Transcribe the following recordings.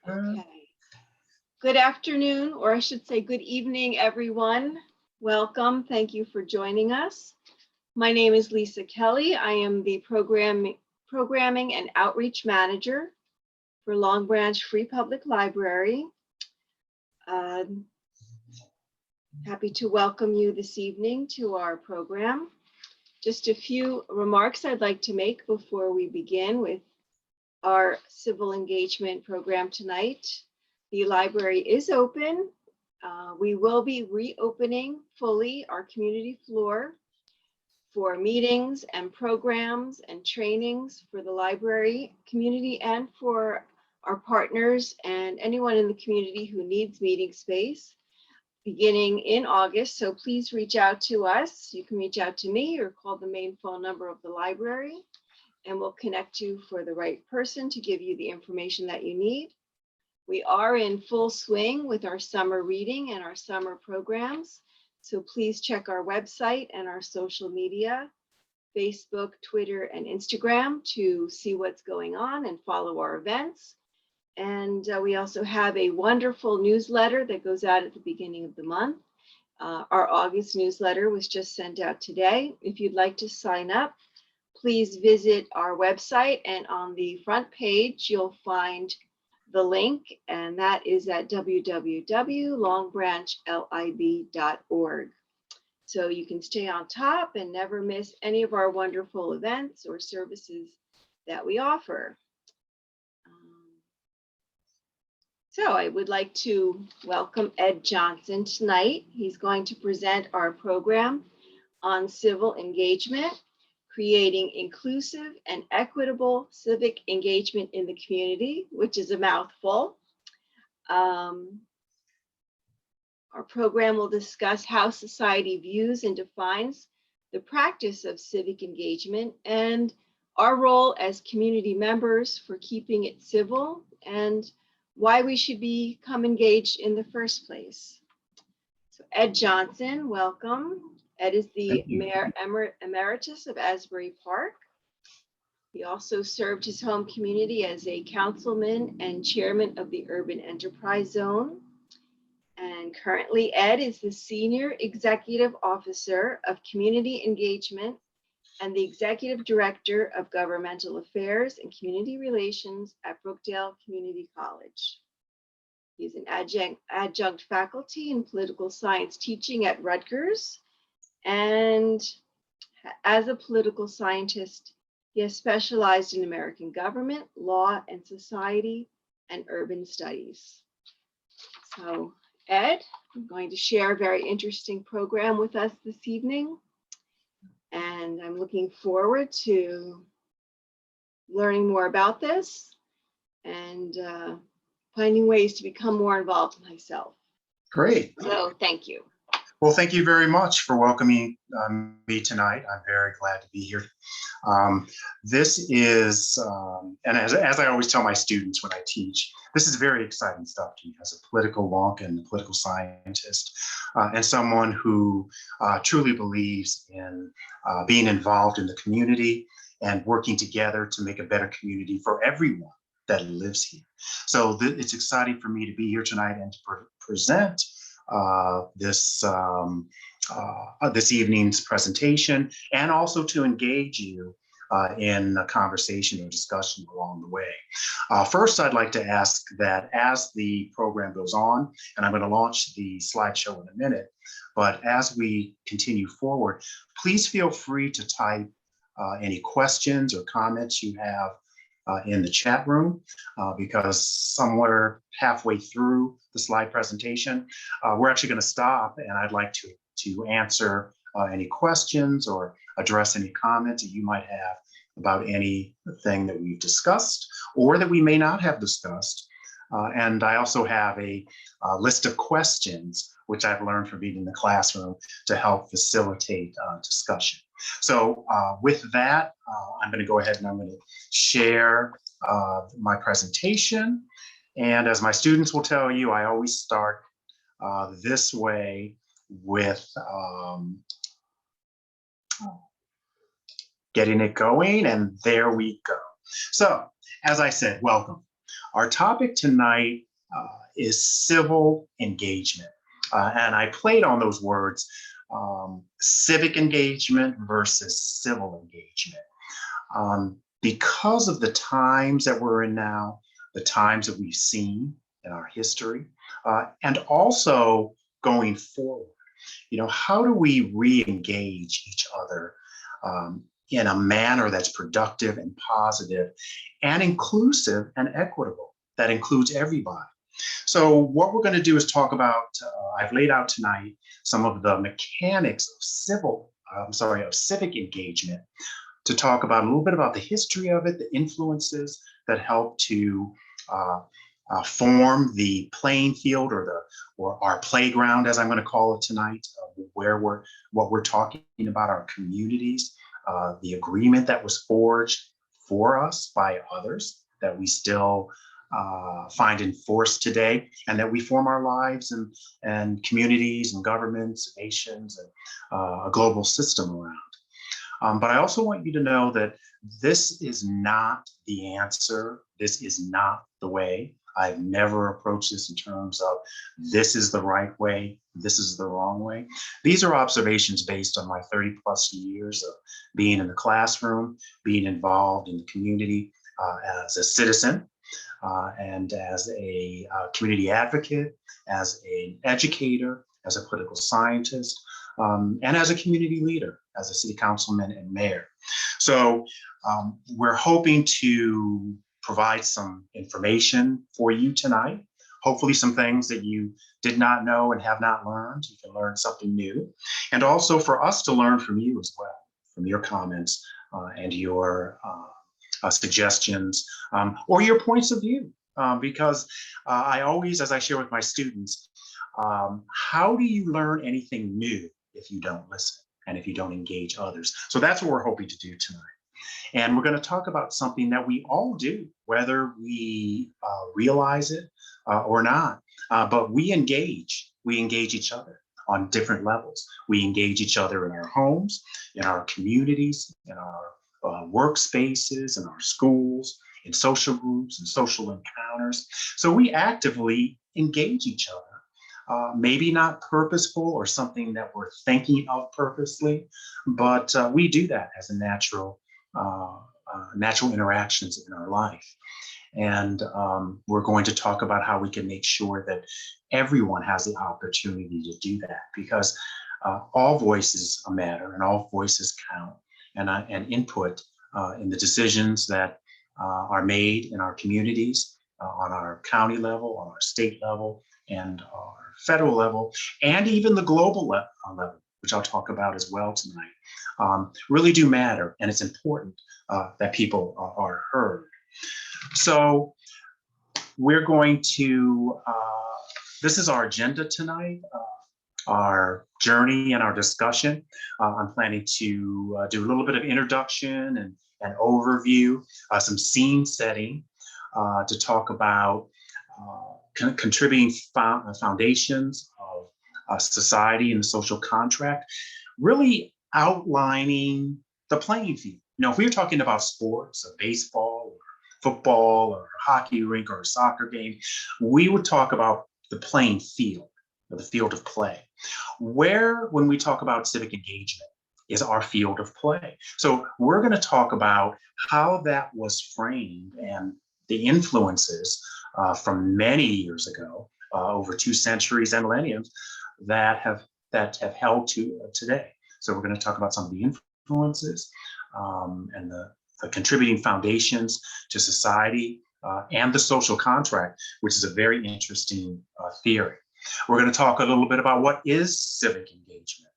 Okay. Good afternoon, or I should say good evening, everyone. Welcome. Thank you for joining us. My name is Lisa Kelly. I am the Programming and Outreach Manager for Long Branch Free Public Library. Happy to welcome you this evening to our program. Just a few remarks I'd like to make before we begin with our civil engagement program tonight. The library is open. We will be reopening fully our community floor for meetings and programs and trainings for the library community and for our partners and anyone in the community who needs meeting space beginning in August. So please reach out to us. You can reach out to me or call the main phone number of the library, and we'll connect you for the right person to give you the information that you need. We are in full swing with our summer reading and our summer programs. So please check our website and our social media, Facebook, Twitter, and Instagram to see what's going on and follow our events. And we also have a wonderful newsletter that goes out at the beginning of the month. Our August newsletter was just sent out today. If you'd like to sign up, please visit our website, and on the front page, you'll find the link, and that is at www.longbranchlib.org. So you can stay on top and never miss any of our wonderful events or services that we offer. So I would like to welcome Ed Johnson tonight. He's going to present our program on civil engagement, creating inclusive and equitable civic engagement in the community, which is a mouthful. Our program will discuss how society views and defines the practice of civic engagement and our role as community members for keeping it civil and why we should become engaged in the first place. So Ed Johnson, welcome. Ed is the Mayor Emeritus of Asbury Park. He also served his home community as a councilman and chairman of the Urban Enterprise Zone. And currently, Ed is the Senior Executive Officer of Community Engagement and the Executive Director of Governmental Affairs and Community Relations at Brookdale Community College. He's an adjunct faculty in political science teaching at Rutgers. And as a political scientist, he has specialized in American government, law and society, and urban studies. So Ed, I'm going to share a very interesting program with us this evening. And I'm looking forward to learning more about this and finding ways to become more involved myself. Great. So thank you. Well, thank you very much for welcoming me tonight. I'm very glad to be here. This is, and as I always tell my students when I teach, this is very exciting stuff to me as a political wonk and a political scientist, and someone who truly believes in being involved in the community and working together to make a better community for everyone that lives here. So it's exciting for me to be here tonight and to present this evening's presentation, and also to engage you in a conversation or discussion along the way. First, I'd like to ask that as the program goes on, and I'm going to launch the slideshow in a minute, but as we continue forward, please feel free to type any questions or comments you have in the chat room, because somewhere halfway through the slide presentation, we're actually going to stop, and I'd like to answer any questions or address any comments that you might have about anything that we've discussed or that we may not have discussed. And I also have a list of questions, which I've learned from being in the classroom, to help facilitate discussion. So with that, I'm going to go ahead and I'm going to share my presentation. And as my students will tell you, I always start this way with getting it going, and there we go. So as I said, welcome. Our topic tonight is civil engagement. And I played on those words, civic engagement versus civil engagement. Because of the times that we're in now, the times that we've seen in our history, and also going forward, how do we re-engage each other in a manner that's productive and positive and inclusive and equitable, that includes everybody? So what we're going to do is talk about, I've laid out tonight some of the mechanics of civic engagement, to talk about a little bit about the history of it, the influences that help to form the playing field, or our playground, as I'm going to call it tonight, what we're talking about, our communities, the agreement that was forged for us by others that we still find in force today, and that we form our lives and communities and governments, nations, and a global system around. But I also want you to know that this is not the answer. This is not the way. I've never approached this in terms of this is the right way, this is the wrong way. These are observations based on my 30 plus years of being in the classroom, being involved in the community as a citizen, and as a community advocate, as an educator, as a political scientist, and as a community leader, as a city councilman and mayor. So we're hoping to provide some information for you tonight, hopefully some things that you did not know and have not learned. You can learn something new, and also for us to learn from you as well, from your comments and your suggestions, or your points of view, because I always, as I share with my students, how do you learn anything new if you don't listen and if you don't engage others? So that's what we're hoping to do tonight. And we're going to talk about something that we all do, whether we realize it or not, but we engage each other on different levels. We engage each other in our homes, in our communities, in our workspaces, in our schools, in social groups and social encounters. So we actively engage each other. Maybe not purposeful or something that we're thinking of purposely, but we do that as a natural interactions in our life. And we're going to talk about how we can make sure that everyone has the opportunity to do that, because all voices matter and all voices count, and input in the decisions that are made in our communities, on our county level, on our state level, and our federal level, and even the global level, which I'll talk about as well tonight, really do matter. And it's important that people are heard. So we're going to, this is our agenda tonight, our journey and our discussion. I'm planning to do a little bit of introduction and an overview, some scene setting, to talk about contributing foundations of society and the social contract, really outlining the playing field. If we were talking about sports, a baseball or football or a hockey rink or a soccer game, we would talk about the playing field, or the field of play. Where, when we talk about civic engagement, is our field of play. So we're going to talk about how that was framed and the influences from many years ago, over 2 centuries and millenniums, that have held to today. So we're going to talk about some of the influences and the contributing foundations to society and the social contract, which is a very interesting theory. We're going to talk a little bit about what is civic engagement.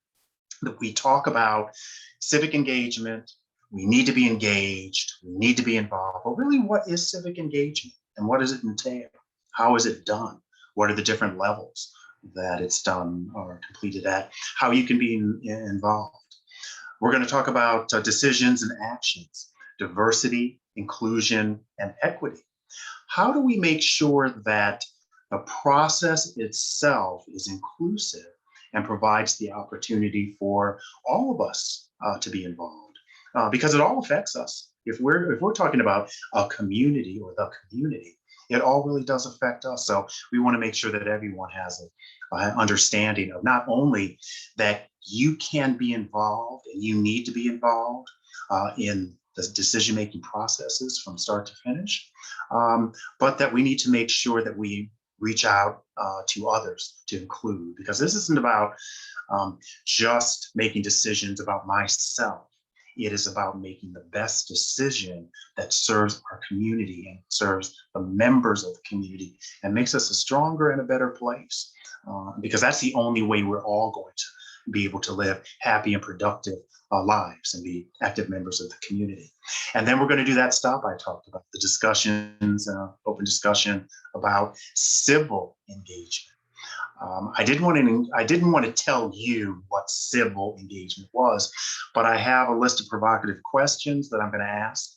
We talk about civic engagement, we need to be engaged, we need to be involved. But really, what is civic engagement and what does it entail? How is it done? What are the different levels that it's done or completed at? How you can be involved. We're going to talk about decisions and actions, diversity, inclusion, and equity. How do we make sure that the process itself is inclusive and provides the opportunity for all of us to be involved? Because it all affects us. If we're talking about a community or the community, it all really does affect us. So we want to make sure that everyone has an understanding of not only that you can be involved and you need to be involved in the decision-making processes from start to finish, but that we need to make sure that we reach out to others to include, because this isn't about just making decisions about myself. It is about making the best decision that serves our community and serves the members of the community and makes us a stronger and a better place. Because that's the only way we're all going to be able to live happy and productive lives and be active members of the community. And then we're going to do that stuff I talked about, the discussions, open discussion about civil engagement. I didn't want to tell you what civil engagement was, but I have a list of provocative questions that I'm going to ask.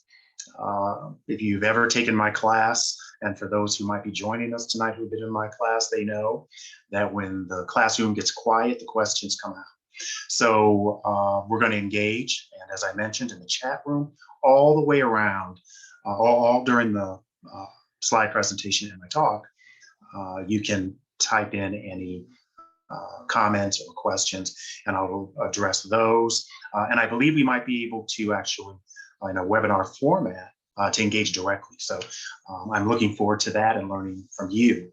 If you've ever taken my class, and for those who might be joining us tonight who've been in my class, they know that when the classroom gets quiet, the questions come out. So we're going to engage, and as I mentioned, in the chat room, all the way around, all during the slide presentation and my talk, you can type in any comments or questions, and I'll address those. And I believe we might be able to actually, in a webinar format, to engage directly. So I'm looking forward to that and learning from you.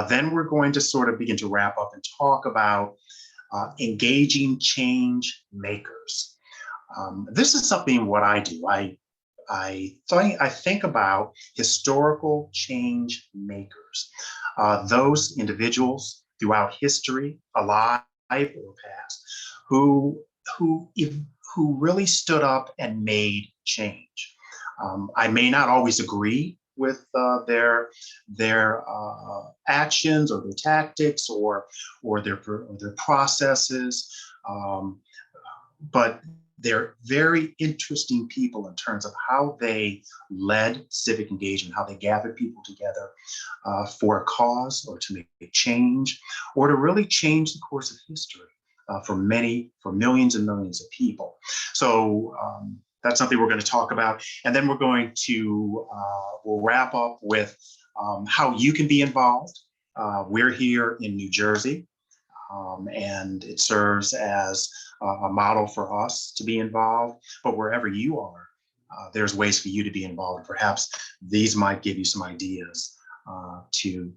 Then we're going to sort of begin to wrap up and talk about engaging change makers. This is something what I do. I think about historical change makers, those individuals throughout history, alive or past, who really stood up and made change. I may not always agree with their actions or their tactics or their processes, but they're very interesting people in terms of how they led civic engagement, how they gathered people together for a cause or to make a change or to really change the course of history for millions and millions of people. So that's something we're going to talk about. And then we're going to, we'll wrap up with how you can be involved. We're here in New Jersey. And it serves as a model for us to be involved. But wherever you are, there's ways for you to be involved. Perhaps these might give you some ideas to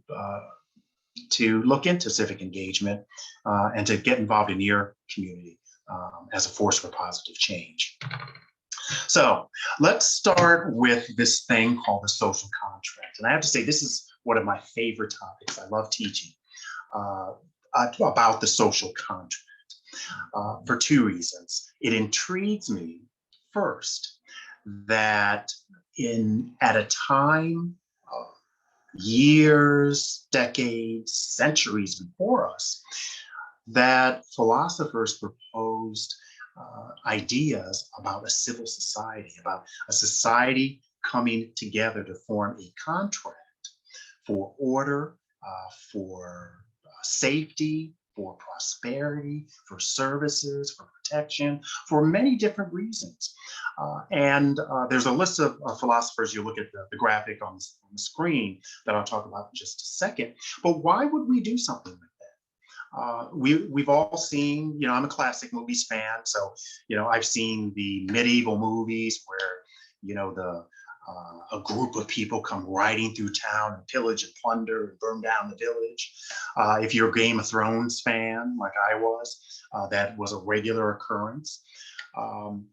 look into civic engagement and to get involved in your community as a force for positive change. So let's start with this thing called the social contract. And I have to say, this is one of my favorite topics. I love teaching about the social contract for two reasons. It intrigues me first that at a time years, decades, centuries before us, that philosophers proposed ideas about a civil society, about a society coming together to form a contract for order, for safety, for prosperity, for services, for protection, for many different reasons. And there's a list of philosophers. You look at the graphic on the screen that I'll talk about in just a second. But why would we do something like that? We've all seen, I'm a classic movies fan. So, I've seen the medieval movies where, a group of people come riding through town and pillage and plunder and burn down the village. If you're a Game of Thrones fan, like I was, that was a regular occurrence. In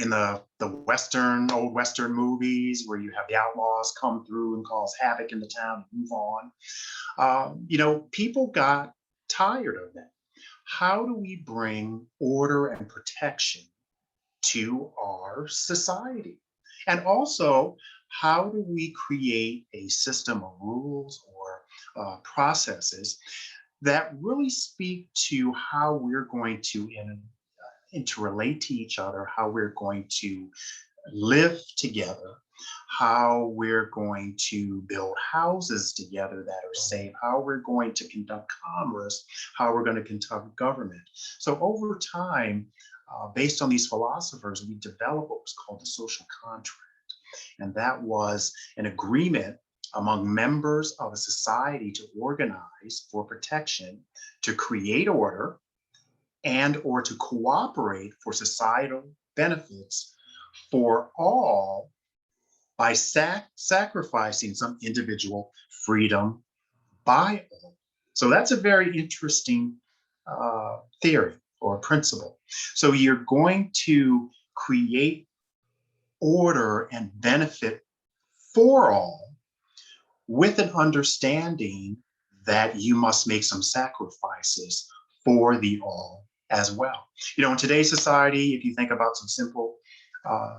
the old Western movies where you have the outlaws come through and cause havoc in the town and move on. People got tired of that. How do we bring order and protection to our society? And also, how do we create a system of rules or processes that really speak to how we're going to interrelate to each other, how we're going to live together, how we're going to build houses together that are safe, how we're going to conduct commerce, how we're going to conduct government. So over time, based on these philosophers, we developed what was called the social contract. and that was an agreement among members of a society to organize for protection, to create order, and or to cooperate for societal benefits for all by sacrificing some individual freedom by all. So that's a very interesting theory or principle. So you're going to create order and benefit for all with an understanding that you must make some sacrifices for the all as well. In today's society, if you think about uh,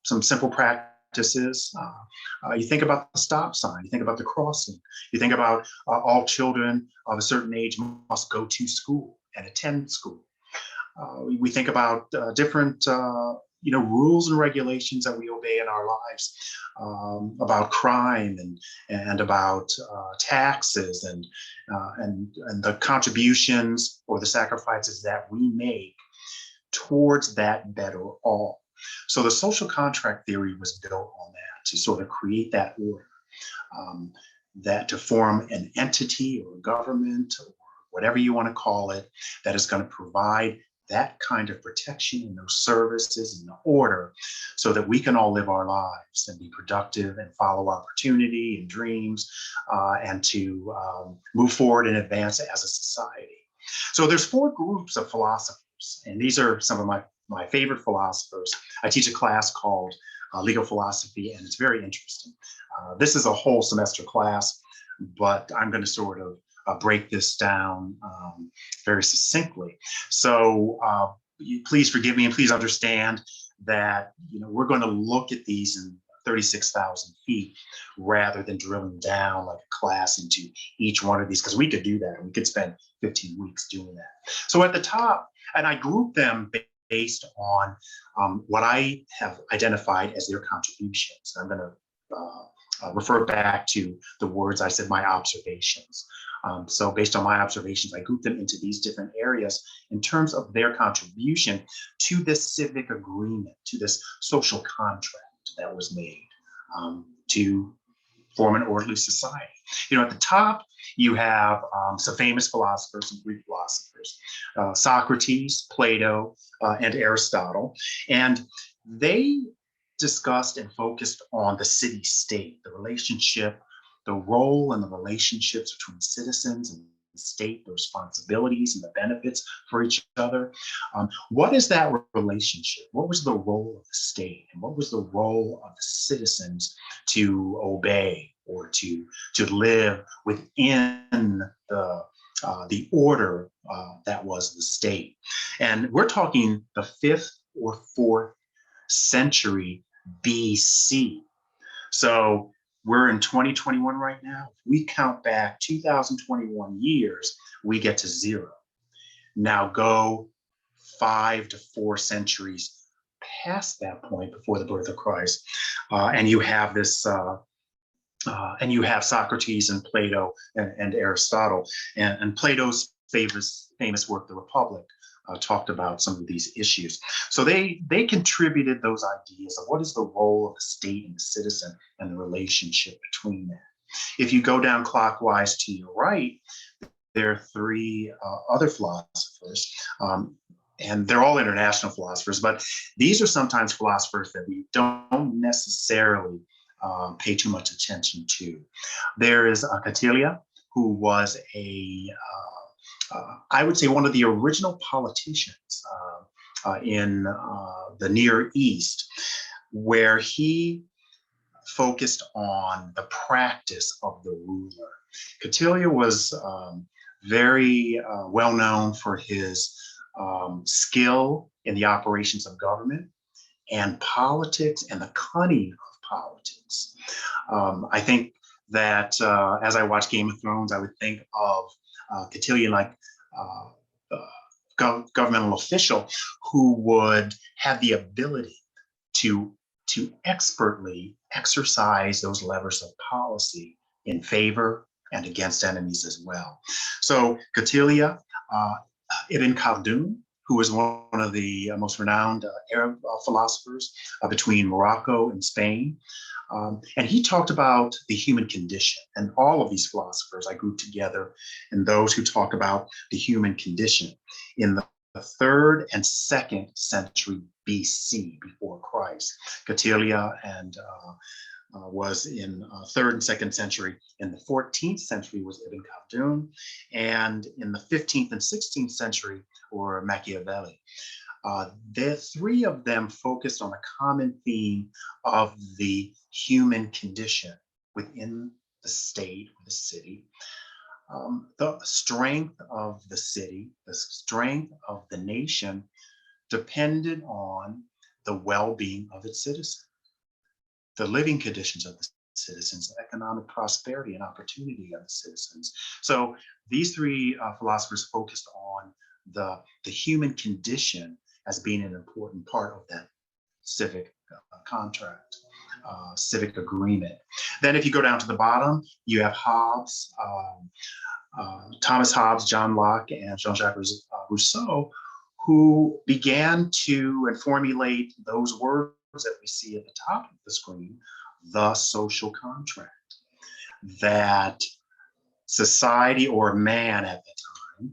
some simple practices, you think about the stop sign, you think about the crossing, you think about all children of a certain age must go to school and attend school. We think about different rules and regulations that we obey in our lives, about crime and about taxes and the contributions or the sacrifices that we make towards that better all. So the social contract theory was built on that to sort of create that order, that to form an entity or government or whatever you want to call it, that is going to provide that kind of protection and those services and the order so that we can all live our lives and be productive and follow opportunity and dreams and to move forward and advance as a society. So there's 4 groups of philosophers, and these are some of my favorite philosophers. I teach a class called legal philosophy, and it's very interesting. This is a whole semester class, but I'm going to sort of break this down very succinctly. So please forgive me and please understand that we're going to look at these in 36,000 feet rather than drilling down like a class into each one of these, because we could do that and we could spend 15 weeks doing that. So at the top, and I group them based on what I have identified as their contributions. I'm going to refer back to the words I said, my observations. So based on my observations, I group them into these different areas in terms of their contribution to this civic agreement, to this social contract that was made to form an orderly society. At the top, you have some famous philosophers, some Greek philosophers, Socrates, Plato, and Aristotle. And they discussed and focused on the city-state, the relationship, the role and the relationships between citizens and the state, the responsibilities and the benefits for each other. What is that relationship? What was the role of the state? And what was the role of the citizens to obey or to live within the order that was the state? And we're talking the 5th or 4th century BC. So we're in 2021 right now. If we count back 2021 years, we get to 0. Now go 5 to 4 centuries past that point before the birth of Christ, and you have this, and you have Socrates and Plato and Aristotle, and Plato's famous work, The Republic, talked about some of these issues. So they contributed those ideas of what is the role of the state and the citizen and the relationship between that. If you go down clockwise to your right, there are 3 other philosophers, and they're all international philosophers, but these are sometimes philosophers that we don't necessarily pay too much attention to. There is Catilia, who was I would say one of the original politicians in the Near East, where he focused on the practice of the ruler. Catilia was very well known for his skill in the operations of government and politics and the cunning of politics. I think that as I watch Game of Thrones, I would think of Catilia like governmental official who would have the ability to expertly exercise those levers of policy in favor and against enemies as well. So Catilia, Ibn Khaldun, who was one of the most renowned Arab philosophers between Morocco and Spain. And he talked about the human condition. And all of these philosophers I grouped together, and those who talk about the human condition in the 3rd and 2nd century BC, before Christ. Catilia and was in 3rd and 2nd century. In the 14th century was Ibn Khaldun, and in the 15th and 16th century were Machiavelli. The 3 of them focused on a common theme of the human condition within the state or the city. The strength of the city, the strength of the nation depended on the well-being of its citizens, the living conditions of the citizens, economic prosperity and opportunity of the citizens. So these 3 philosophers focused on the human condition as being an important part of that civic contract, civic agreement. Then if you go down to the bottom, you have Hobbes, Thomas Hobbes, John Locke, and Jean-Jacques Rousseau, who began to formulate those words that we see at the top of the screen, the social contract, that society, or man at the time,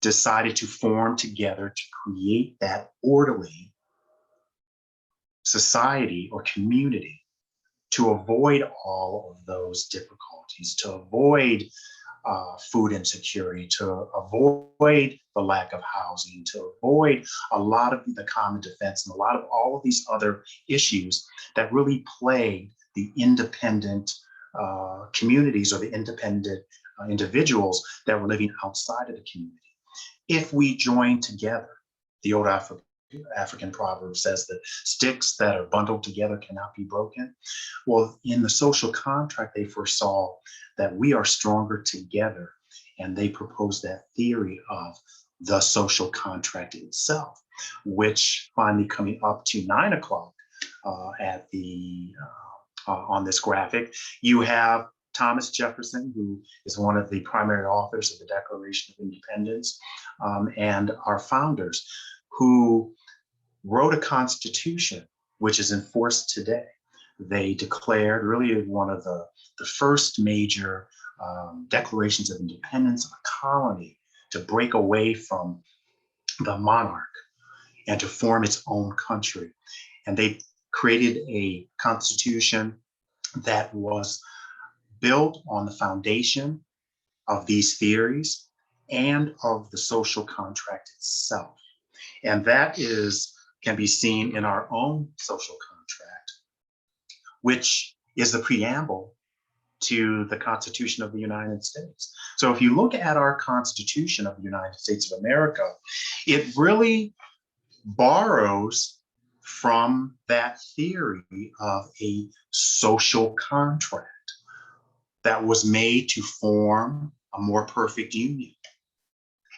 decided to form together to create that orderly society or community, to avoid all of those difficulties, to avoid food insecurity, to avoid the lack of housing, to avoid a lot of the common defense and a lot of all of these other issues that really plague the independent communities, or the independent individuals that were living outside of the community. If we join together, the old African proverb says that sticks that are bundled together cannot be broken. Well, in the social contract, they foresaw that we are stronger together, and they proposed that theory of the social contract itself, which finally coming up to 9 o'clock at the on this graphic, you have Thomas Jefferson, who is one of the primary authors of the Declaration of Independence, and our founders, who wrote a constitution which is enforced today. They declared really one of the first major declarations of independence of a colony to break away from the monarch and to form its own country. And they created a constitution that was built on the foundation of these theories and of the social contract itself. And that can be seen in our own social contract, which is the preamble to the Constitution of the United States. So if you look at our Constitution of the United States of America, it really borrows from that theory of a social contract that was made to form a more perfect union.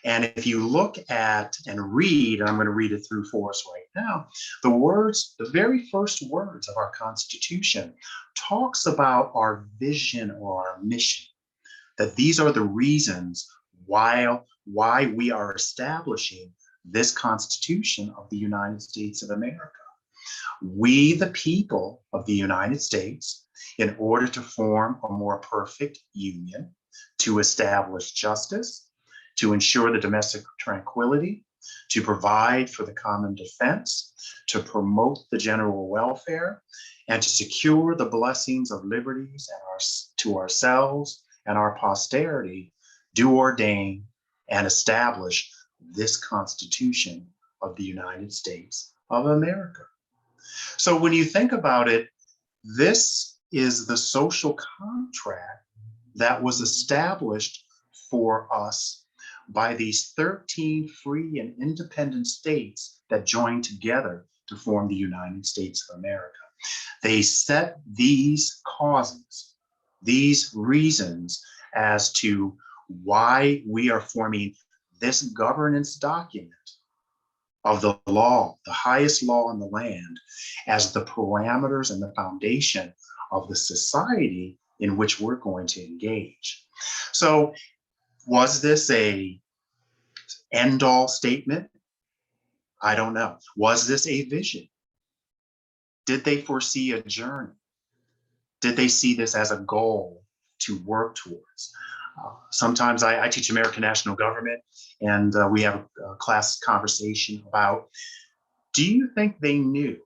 And if you look at and read, and I'm going to read it through for us right now, the very first words of our Constitution talks about our vision or our mission, that these are the reasons why we are establishing this Constitution of the United States of America. We, the people of the United States, in order to form a more perfect union, to establish justice, to ensure the domestic tranquility, to provide for the common defense, to promote the general welfare, and to secure the blessings of liberties to ourselves and our posterity, do ordain and establish this Constitution of the United States of America. So when you think about it, this is the social contract that was established for us by these 13 free and independent states that joined together to form the United States of America. They set these causes, these reasons as to why we are forming this governance document of the law, the highest law in the land, as the parameters and the foundation of the society in which we're going to engage. So was this a end-all statement? I don't know. Was this a vision? Did they foresee a journey? Did they see this as a goal to work towards? Sometimes I teach American national government, and we have a class conversation about, do you think they knew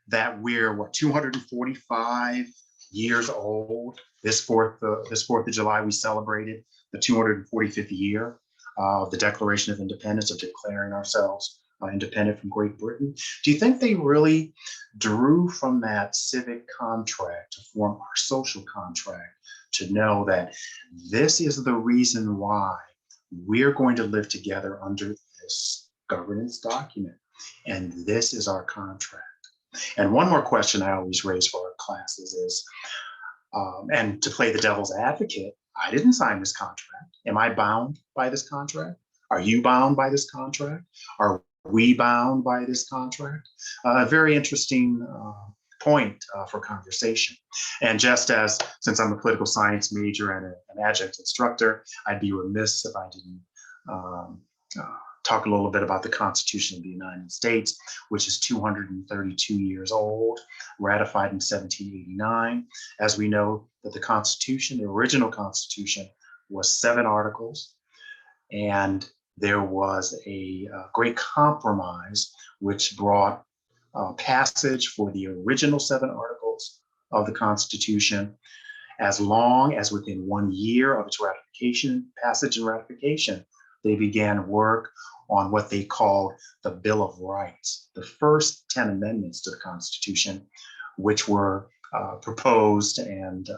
that we're, what, 245 years old? This 4th of July, we celebrated the 245th year of the Declaration of Independence, of declaring ourselves independent from Great Britain. Do you think they really drew from that civic contract to form our social contract, to know that this is the reason why we're going to live together under this governance document, and this is our contract? And one more question I always raise for our classes is, and to play the devil's advocate, I didn't sign this contract. Am I bound by this contract? Are you bound by this contract? Are we bound by this contract? A very interesting point for conversation. And just as, since I'm a political science major and an adjunct instructor, I'd be remiss if I didn't talk a little bit about the Constitution of the United States, which is 232 years old, ratified in 1789. As we know, that the Constitution, the original Constitution, was 7 articles, and there was a great compromise which brought passage for the original 7 articles of the Constitution, as long as within 1 year of its ratification, passage and ratification, they began work on what they called the Bill of Rights, the first 10 amendments to the Constitution, which were proposed and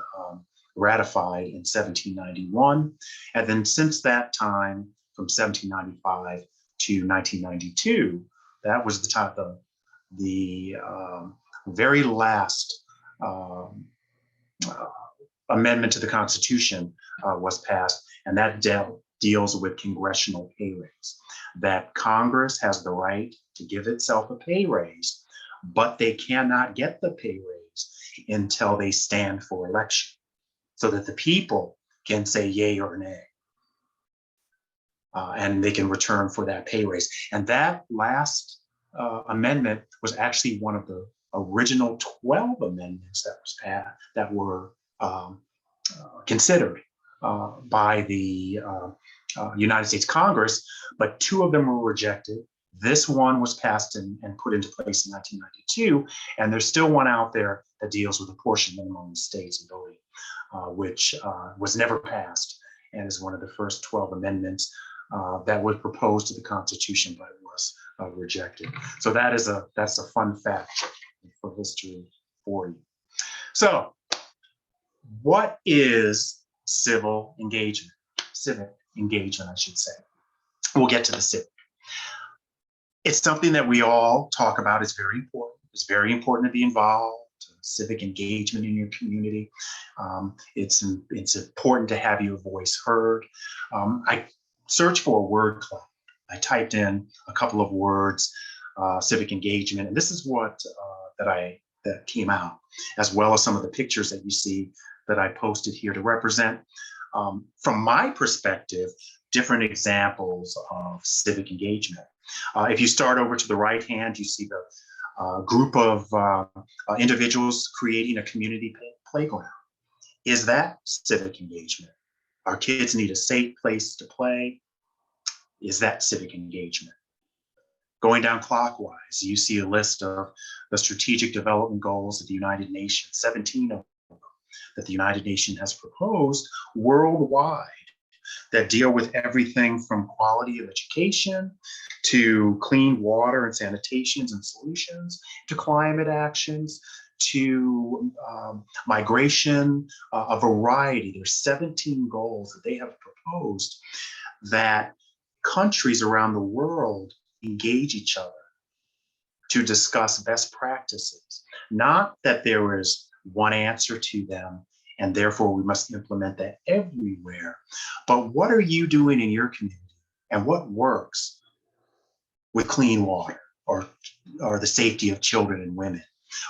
ratified in 1791. And then since that time, from 1795 to 1992, that was the time, the very last amendment to the Constitution was passed, and that deals with congressional pay raise. That Congress has the right to give itself a pay raise, but they cannot get the pay raise until they stand for election, so that the people can say yay or nay. And they can return for that pay raise. And that last amendment was actually one of the original 12 amendments that was passed, that were considered by the United States Congress, but 2 of them were rejected. This one was passed and put into place in 1992, and there's still one out there that deals with apportionment among states and voting, which was never passed, and is one of the first 12 amendments that was proposed to the Constitution, but it was rejected. So that's a fun fact for history for you. So, what is civil engagement? Civic engagement, I should say. We'll get to the civic. It's something that we all talk about. It's very important. It's very important to be involved. Civic engagement in your community. It's important to have your voice heard. I searched for a word cloud. I typed in a couple of words, civic engagement, and this is what that came out, as well as some of the pictures that you see that I posted here to represent, from my perspective, different examples of civic engagement. If you start over to the right hand, you see the group of individuals creating a community playground. Is that civic engagement? Our kids need a safe place to play. Is that civic engagement? Going down clockwise, you see a list of the strategic development goals of the United Nations, 17 of them that the United Nations has proposed worldwide, that deal with everything from quality of education to clean water and sanitations and solutions, to climate actions, to migration, a variety. There's 17 goals that they have proposed that countries around the world engage each other to discuss best practices. Not that there is one answer to them and therefore we must implement that everywhere, but what are you doing in your community and what works with clean water or the safety of children and women?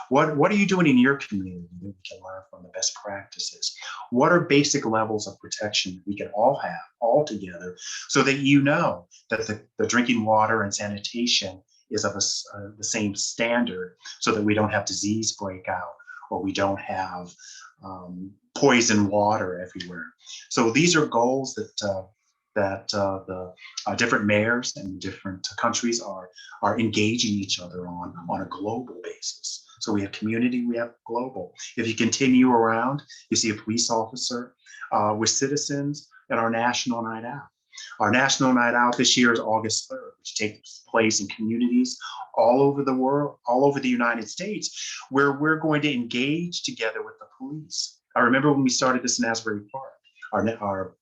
What are you doing in your community that we can learn from the best practices? What are basic levels of protection that we can all have all together so that you know that the drinking water and sanitation is of the same standard so that we don't have disease break out or we don't have poison water everywhere. So these are goals that the different mayors and different countries are engaging each other on a global basis. So we have community, we have global. If you continue around, you see a police officer with citizens at our National Night Out. Our National Night Out this year is August 3rd, which takes place in communities all over the world, all over the United States, where we're going to engage together with the police. I remember when we started this in Asbury Park, our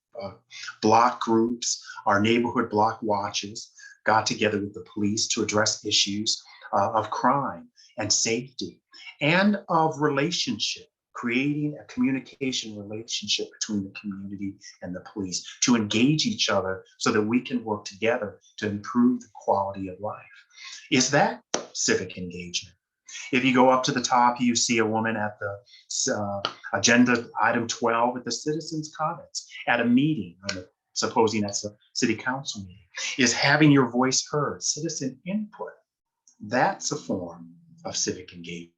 block groups, our neighborhood block watches got together with the police to address issues of crime and safety and of relationship, creating a communication relationship between the community and the police to engage each other so that we can work together to improve the quality of life. Is that civic engagement? If you go up to the top, you see a woman at the agenda item 12 at the citizens' comments at a meeting, supposing that's a city council meeting, is having your voice heard, citizen input. That's a form of civic engagement.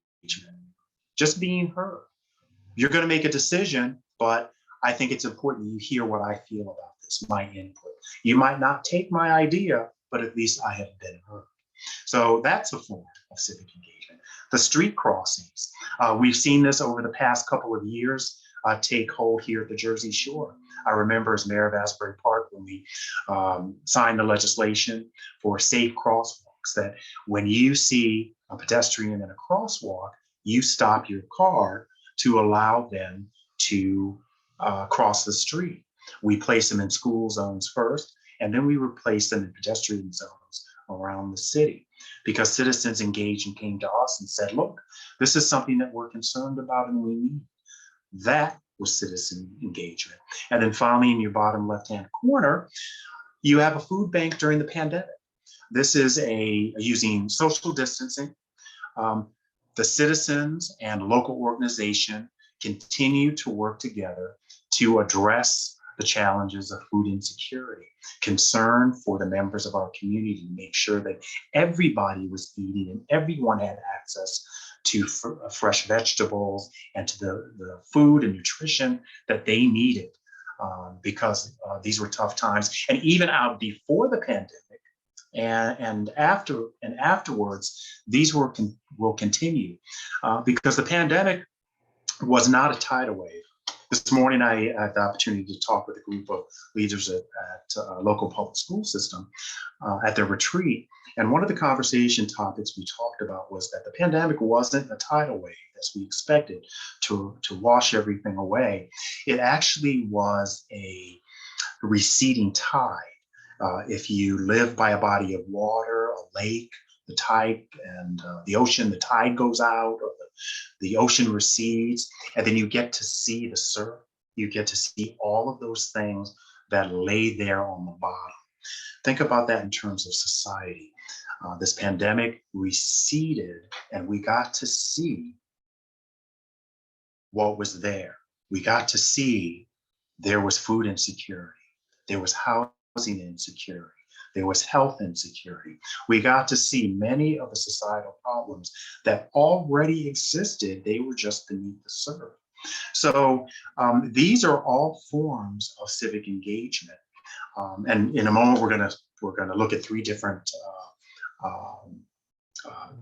Just being heard. You're going to make a decision, but I think it's important you hear what I feel about this, my input. You might not take my idea, but at least I have been heard. So that's a form of civic engagement. The street crossings. We've seen this over the past couple of years take hold here at the Jersey Shore. I remember as mayor of Asbury Park when we signed the legislation for safe crosswalks, that when you see a pedestrian in a crosswalk, you stop your car to allow them to cross the street. We place them in school zones first, and then we replace them in pedestrian zones around the city, because citizens engaged and came to us and said, look, this is something that we're concerned about and we need. That was citizen engagement. And then finally, in your bottom left-hand corner, you have a food bank during the pandemic. This is using social distancing. The citizens and local organization continue to work together to address the challenges of food insecurity, concern for the members of our community to make sure that everybody was eating and everyone had access to fresh vegetables and to the food and nutrition that they needed, because these were tough times. And even out before the pandemic and afterwards, these will continue because the pandemic was not a tidal wave. This morning, I had the opportunity to talk with a group of leaders at a local public school system at their retreat. And one of the conversation topics we talked about was that the pandemic wasn't a tidal wave as we expected to wash everything away. It actually was a receding tide. If you live by a body of water, a lake, the tide and the ocean, the tide goes out or the ocean recedes, and then you get to see the surf. You get to see all of those things that lay there on the bottom. Think about that in terms of society. This pandemic receded and we got to see what was there. We got to see there was food insecurity. There was housing insecurity. There was health insecurity. We got to see many of the societal problems that already existed. They were just beneath the surface. So these are all forms of civic engagement. And in a moment, we're gonna look at three different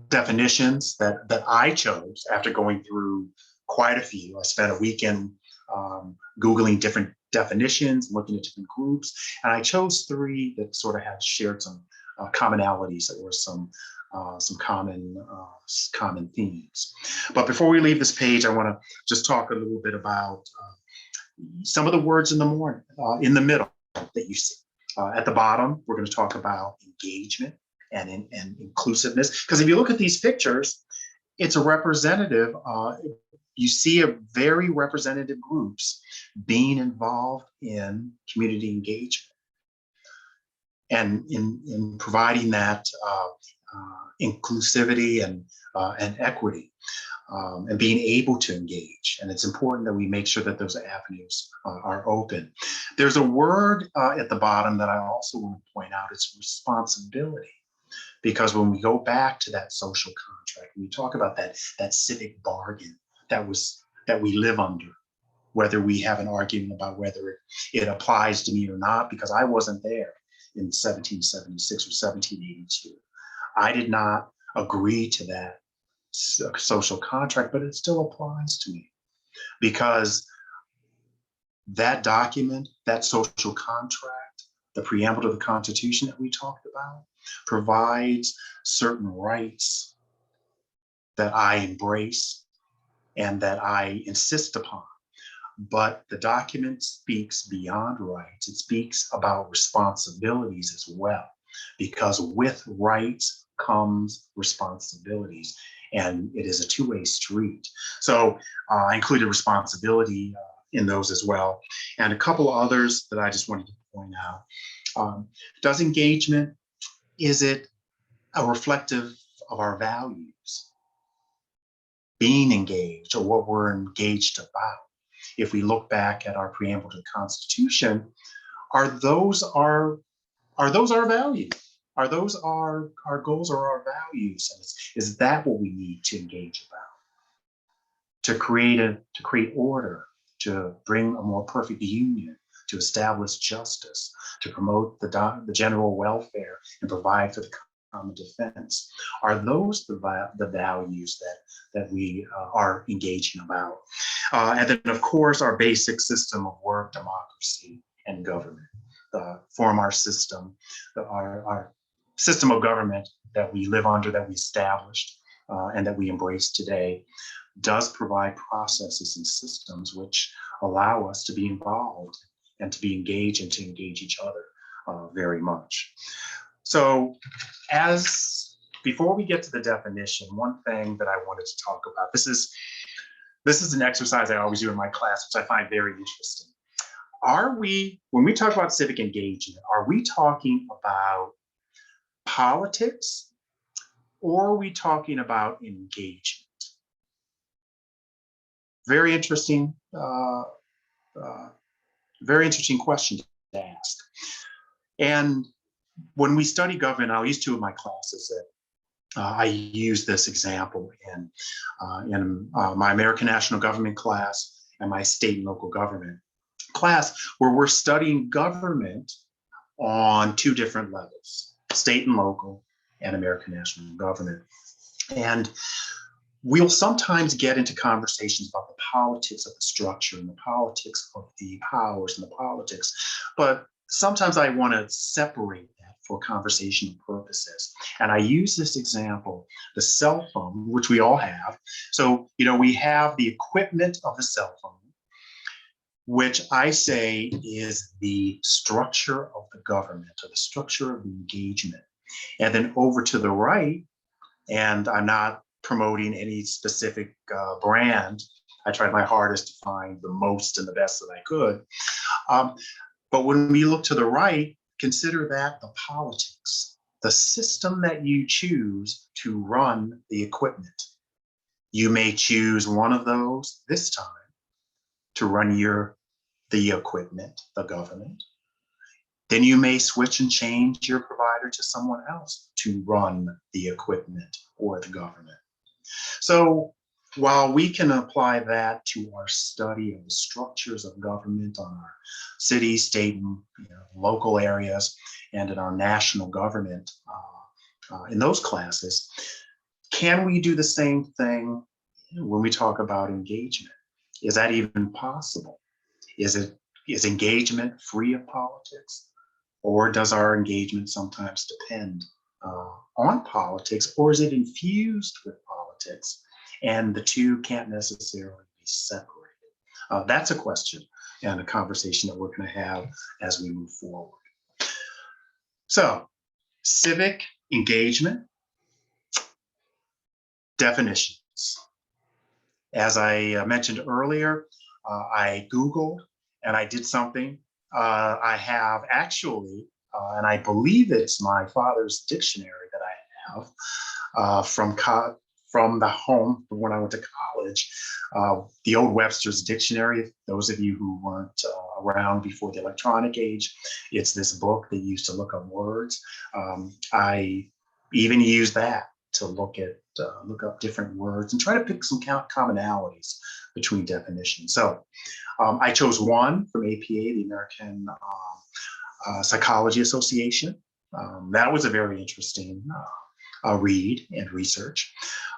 definitions that I chose after going through quite a few. I spent a weekend Googling different definitions, looking at different groups, and I chose three that sort of had shared some commonalities. There were some common themes. But before we leave this page, I want to just talk a little bit about some of the words in the middle that you see. At the bottom, we're going to talk about engagement and inclusiveness, because if you look at these pictures, it's a representative. You see a very representative groups being involved in community engagement and in providing that inclusivity and equity, and being able to engage. And it's important that we make sure that those avenues are open. There's a word at the bottom that I also want to point out. It's responsibility. Because when we go back to that social contract, we talk about that civic bargain that we live under, whether we have an argument about whether it applies to me or not, because I wasn't there in 1776 or 1782. I did not agree to that social contract, but it still applies to me because that document, that social contract, the preamble to the Constitution that we talked about, provides certain rights that I embrace and that I insist upon. But the document speaks beyond rights. It speaks about responsibilities as well, because with rights comes responsibilities, and it is a two-way street. So I included responsibility in those as well, and a couple others that I just wanted to point out. Does engagement, is it a reflective of our values? Being engaged, or what we're engaged about. If we look back at our preamble to the Constitution, are those our values? Are those our goals or our values? And is that what we need to engage about? To create order, to bring a more perfect union, to establish justice, to promote the general welfare and provide for the common defense. Are those the values that we are engaging about? And then, of course, our basic system of work, democracy, and government form our system, our system of government that we live under, that we established, and that we embrace today, does provide processes and systems which allow us to be involved and to be engaged and to engage each other very much. So before we get to the definition, one thing that I wanted to talk about, this is an exercise I always do in my class, which I find very interesting. When we talk about civic engagement, are we talking about politics, or are we talking about engagement? Very interesting question to ask. And when we study government, I'll use two of my classes that I use this example in my American National Government class and my state and local government class, where we're studying government on two different levels, state and local and American National Government. And we'll sometimes get into conversations about the politics of the structure and the politics of the powers and the politics, but sometimes I want to separate that for conversational purposes. And I use this example, the cell phone, which we all have. So, we have the equipment of the cell phone, which I say is the structure of the government, or the structure of the engagement. And then over to the right, and I'm not promoting any specific brand. I tried my hardest to find the most and the best that I could. But when we look to the right, consider that the politics, the system that you choose to run the equipment. You may choose one of those this time to run the equipment, the government. Then you may switch and change your provider to someone else to run the equipment or the government. So while we can apply that to our study of the structures of government on our city, state, and local areas, and in our national government in those classes, can we do the same thing when we talk about engagement? Is that even possible? Is engagement free of politics? Or does our engagement sometimes depend on politics, or is it infused with politics? And the two can't necessarily be separated. That's a question and a conversation that we're going to have as we move forward. So, civic engagement, definitions. As I mentioned earlier, I Googled and I did something. I have actually, and I believe it's my father's dictionary that I have from the home when I went to college, the old Webster's Dictionary. Those of you who weren't around before the electronic age, it's this book that used to look up words. I even use that to look up different words and try to pick some commonalities between definitions. So I chose one from APA, the American Psychology Association. That was a very interesting read and research.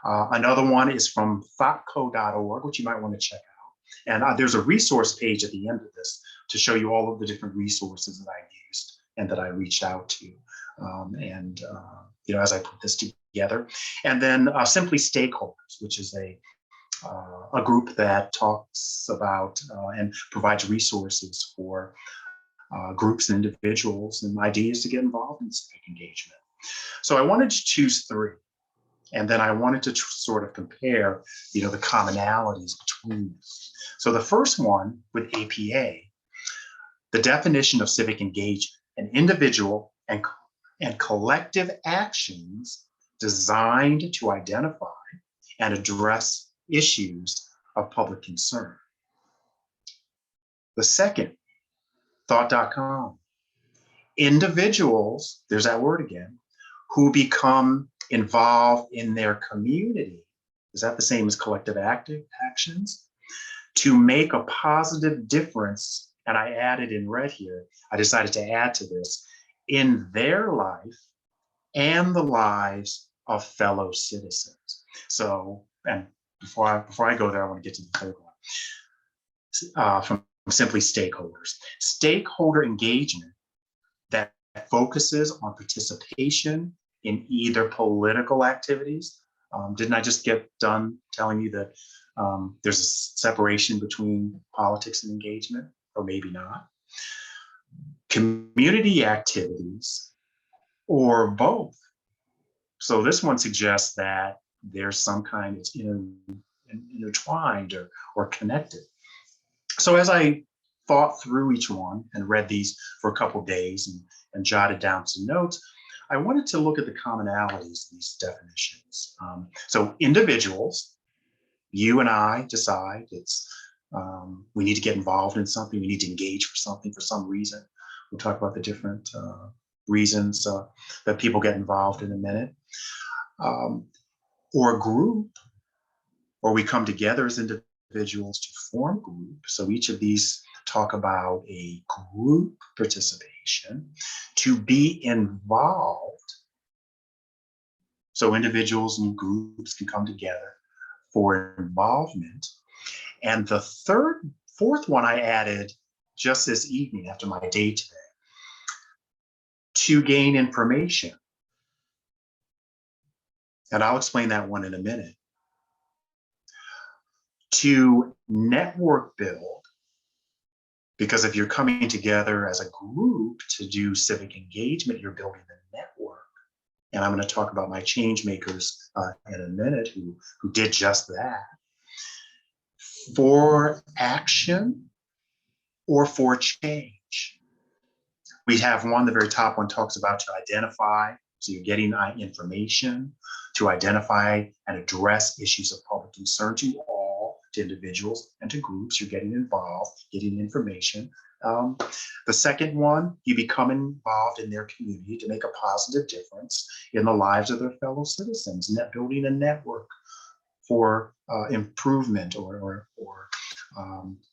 Another one is from thoughtco.org, which you might want to check out. And there's a resource page at the end of this to show you all of the different resources that I used and that I reached out to. As I put this together. And then Simply Stakeholders, which is a group that talks about and provides resources for groups and individuals and ideas to get involved in civic engagement. So I wanted to choose three, and then I wanted to sort of compare, the commonalities between them. So the first one with APA, the definition of civic engagement, an individual and collective actions designed to identify and address issues of public concern. The second, thought.com, individuals, there's that word again, who become involved in their community. Is that the same as collective actions? To make a positive difference, and I added in red here, I decided to add to this, in their life and the lives of fellow citizens. So, and before I go there, I want to get to the third one. From Simply Stakeholders. Stakeholder engagement that focuses on participation in either political activities. Didn't I just get done telling you that there's a separation between politics and engagement, or maybe not? Community activities, or both. So this one suggests that there's some kind, it's intertwined or connected. So as I thought through each one and read these for a couple of days and jotted down some notes, I wanted to look at the commonalities of these definitions. So individuals, you and I decide we need to get involved in something, we need to engage for something for some reason. We'll talk about the different reasons that people get involved in a minute. Or a group, or we come together as individuals to form groups. So each of these talk about a group participation, to be involved. So individuals and groups can come together for involvement. And the fourth one I added just this evening after my day today, to gain information. And I'll explain that one in a minute. To network build, because if you're coming together as a group to do civic engagement, you're building a network. And I'm going to talk about my change makers in a minute who did just that. For action or for change. We have one, the very top one talks about to identify. So you're getting information to identify and address issues of public concern to all, to individuals and to groups. You're getting involved, getting information. The second one, you become involved in their community to make a positive difference in the lives of their fellow citizens, building a network for improvement or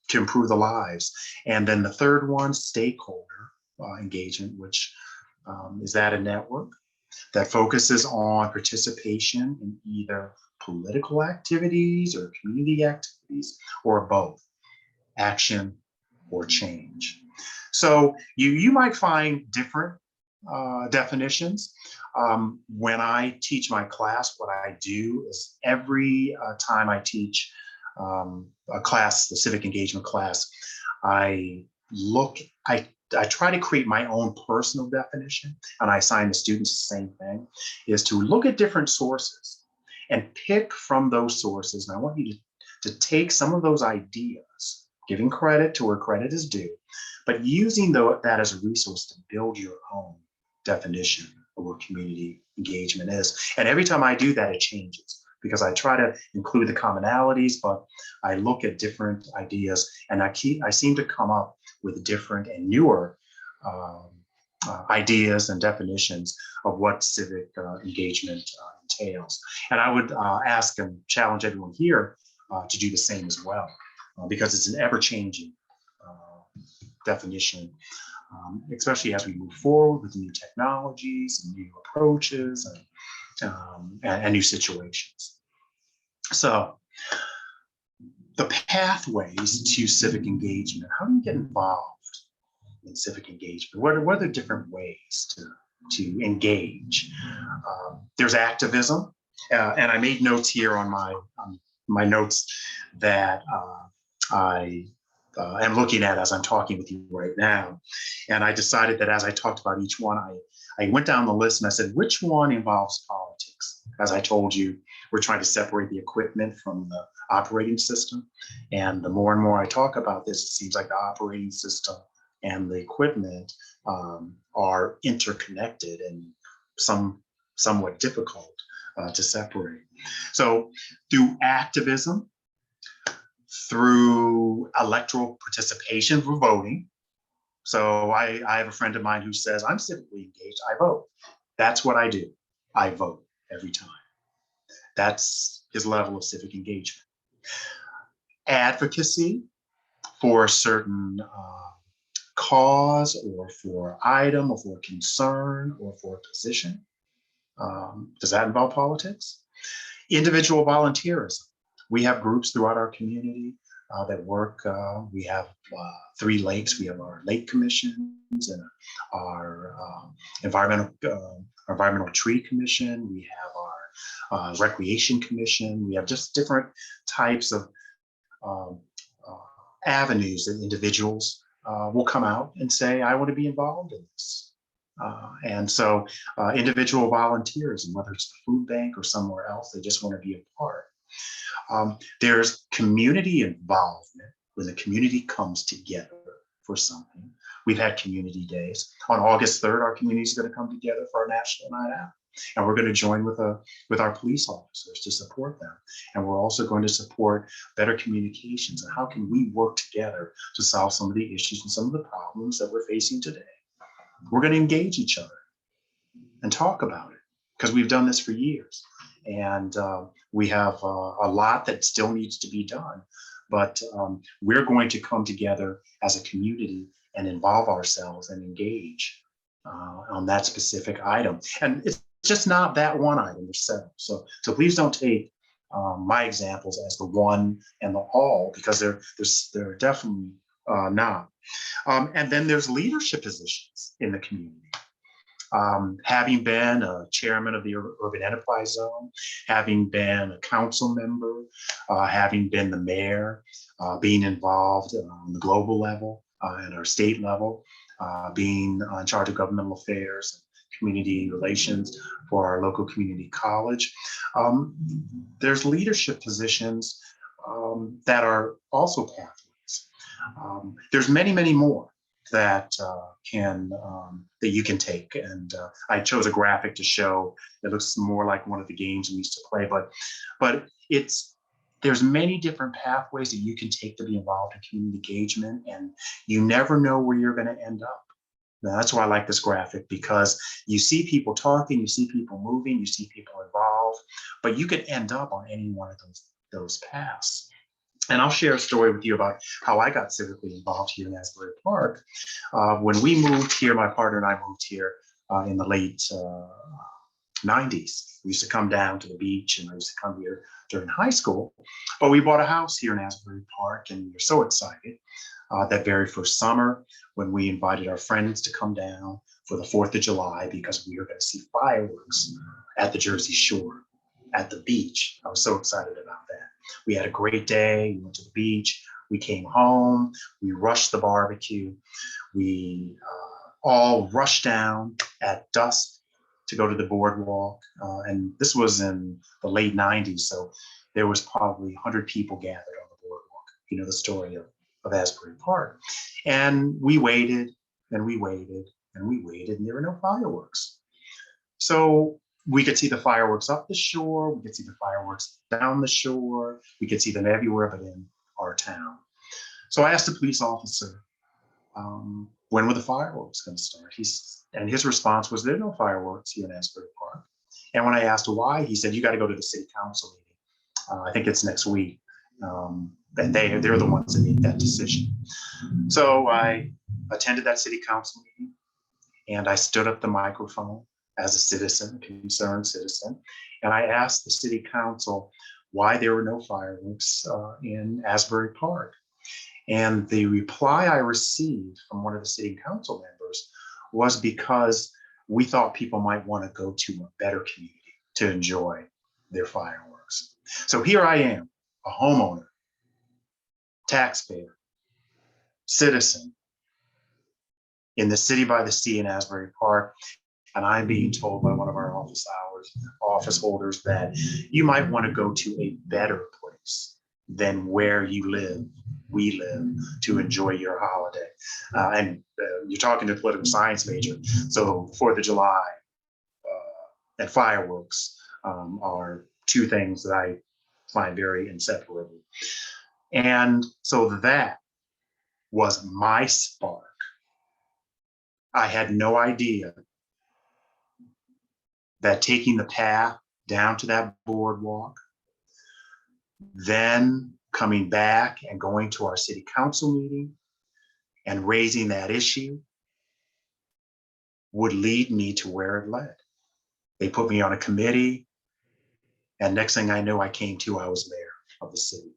to improve the lives. And then the third one, stakeholder engagement, which is that a network that focuses on participation in either political activities or community activities, or both, action or change. So you might find different definitions. When I teach my class, what I do is every time I teach a class, the civic engagement class, I try to create my own personal definition, and I assign the students the same thing, is to look at different sources and pick from those sources. And I want you to take some of those ideas, giving credit to where credit is due, but using that as a resource to build your own definition of what community engagement is. And every time I do that, it changes because I try to include the commonalities, but I look at different ideas and I seem to come up with different and newer ideas and definitions of what civic engagement entails. And I would ask and challenge everyone here to do the same as well, because it's an ever-changing definition, especially as we move forward with new technologies and new approaches and new situations. So the pathways to civic engagement, how do you get involved in civic engagement? What are the different ways to engage? There's activism, and I made notes here on my notes that I am looking at as I'm talking with you right now. And I decided that as I talked about each one, I went down the list and I said, which one involves politics? As I told you, we're trying to separate the equipment from the operating system. And the more and more I talk about this, it seems like the operating system and the equipment are interconnected and somewhat difficult to separate. So through activism, through electoral participation for voting. So I have a friend of mine who says, I'm civically engaged, I vote. That's what I do. I vote every time. That's his level of civic engagement. Advocacy for a certain cause or for item or for concern or for position. Does that involve politics? Individual volunteerism. We have groups throughout our community that work. We have 3 lakes. We have our lake commissions and our environmental tree commission. We have our recreation commission. We have just different types of avenues that individuals will come out and say, I want to be involved in this. And so individual volunteerism, whether it's the food bank or somewhere else, they just want to be a part. There's community involvement when the community comes together for something. We've had community days. On August 3rd, our community is going to come together for our National Night Out. And we're going to join with our police officers to support them. And we're also going to support better communications and how can we work together to solve some of the issues and some of the problems that we're facing today. We're going to engage each other and talk about it because we've done this for years. And we have a lot that still needs to be done. But we're going to come together as a community and involve ourselves and engage on that specific item. And it's just not that one item, there's several. So please don't take my examples as the one and the all, because they're definitely not. And then there's leadership positions in the community. Having been a chairman of the Urban Enterprise Zone, having been a council member, having been the mayor, being involved on the global level and our state level, being in charge of governmental affairs, community relations for our local community college. There's leadership positions that are also pathways. There's many, many more that that you can take. And I chose a graphic to show. It looks more like one of the games we used to play, but there's many different pathways that you can take to be involved in community engagement, and you never know where you're going to end up. Now, that's why I like this graphic, because you see people talking, you see people moving, you see people involved, but you could end up on any one of those paths. And I'll share a story with you about how I got civically involved here in Asbury Park. When we moved here, my partner and I moved here in the late 90s. We used to come down to the beach, and I used to come here during high school. But we bought a house here in Asbury Park, and we were so excited that very first summer when we invited our friends to come down for the 4th of July because we were going to see fireworks at the Jersey Shore, at the beach. I was so excited about that. We had a great day. We went to the beach. We came home. We rushed the barbecue. We all rushed down at dusk to go to the boardwalk. And this was in the late 90s. So there was probably 100 people gathered on the boardwalk. You know the story of Asbury Park. And we waited and we waited and we waited, and there were no fireworks. So we could see the fireworks up the shore, we could see the fireworks down the shore, we could see them everywhere but in our town. So I asked the police officer, when were the fireworks going to start? And his response was, there are no fireworks here in Asbury Park. And when I asked why, he said, you got to go to the city council meeting. I think it's next week. And they're the ones that make that decision. So I attended that city council meeting, and I stood up the microphone as a citizen, a concerned citizen, and I asked the city council why there were no fireworks in Asbury Park. And the reply I received from one of the city council members was because we thought people might want to go to a better community to enjoy their fireworks. So here I am, a homeowner, taxpayer, citizen in the city by the sea in Asbury Park, and I'm being told by one of our office holders that you might want to go to a better place than where we live, to enjoy your holiday. And you're talking to a political science major, so 4th of July and fireworks are two things that I find very inseparable. And so that was my spark. I had no idea that taking the path down to that boardwalk, then coming back and going to our city council meeting and raising that issue would lead me to where it led. They put me on a committee, and next thing I knew, I was mayor of the city.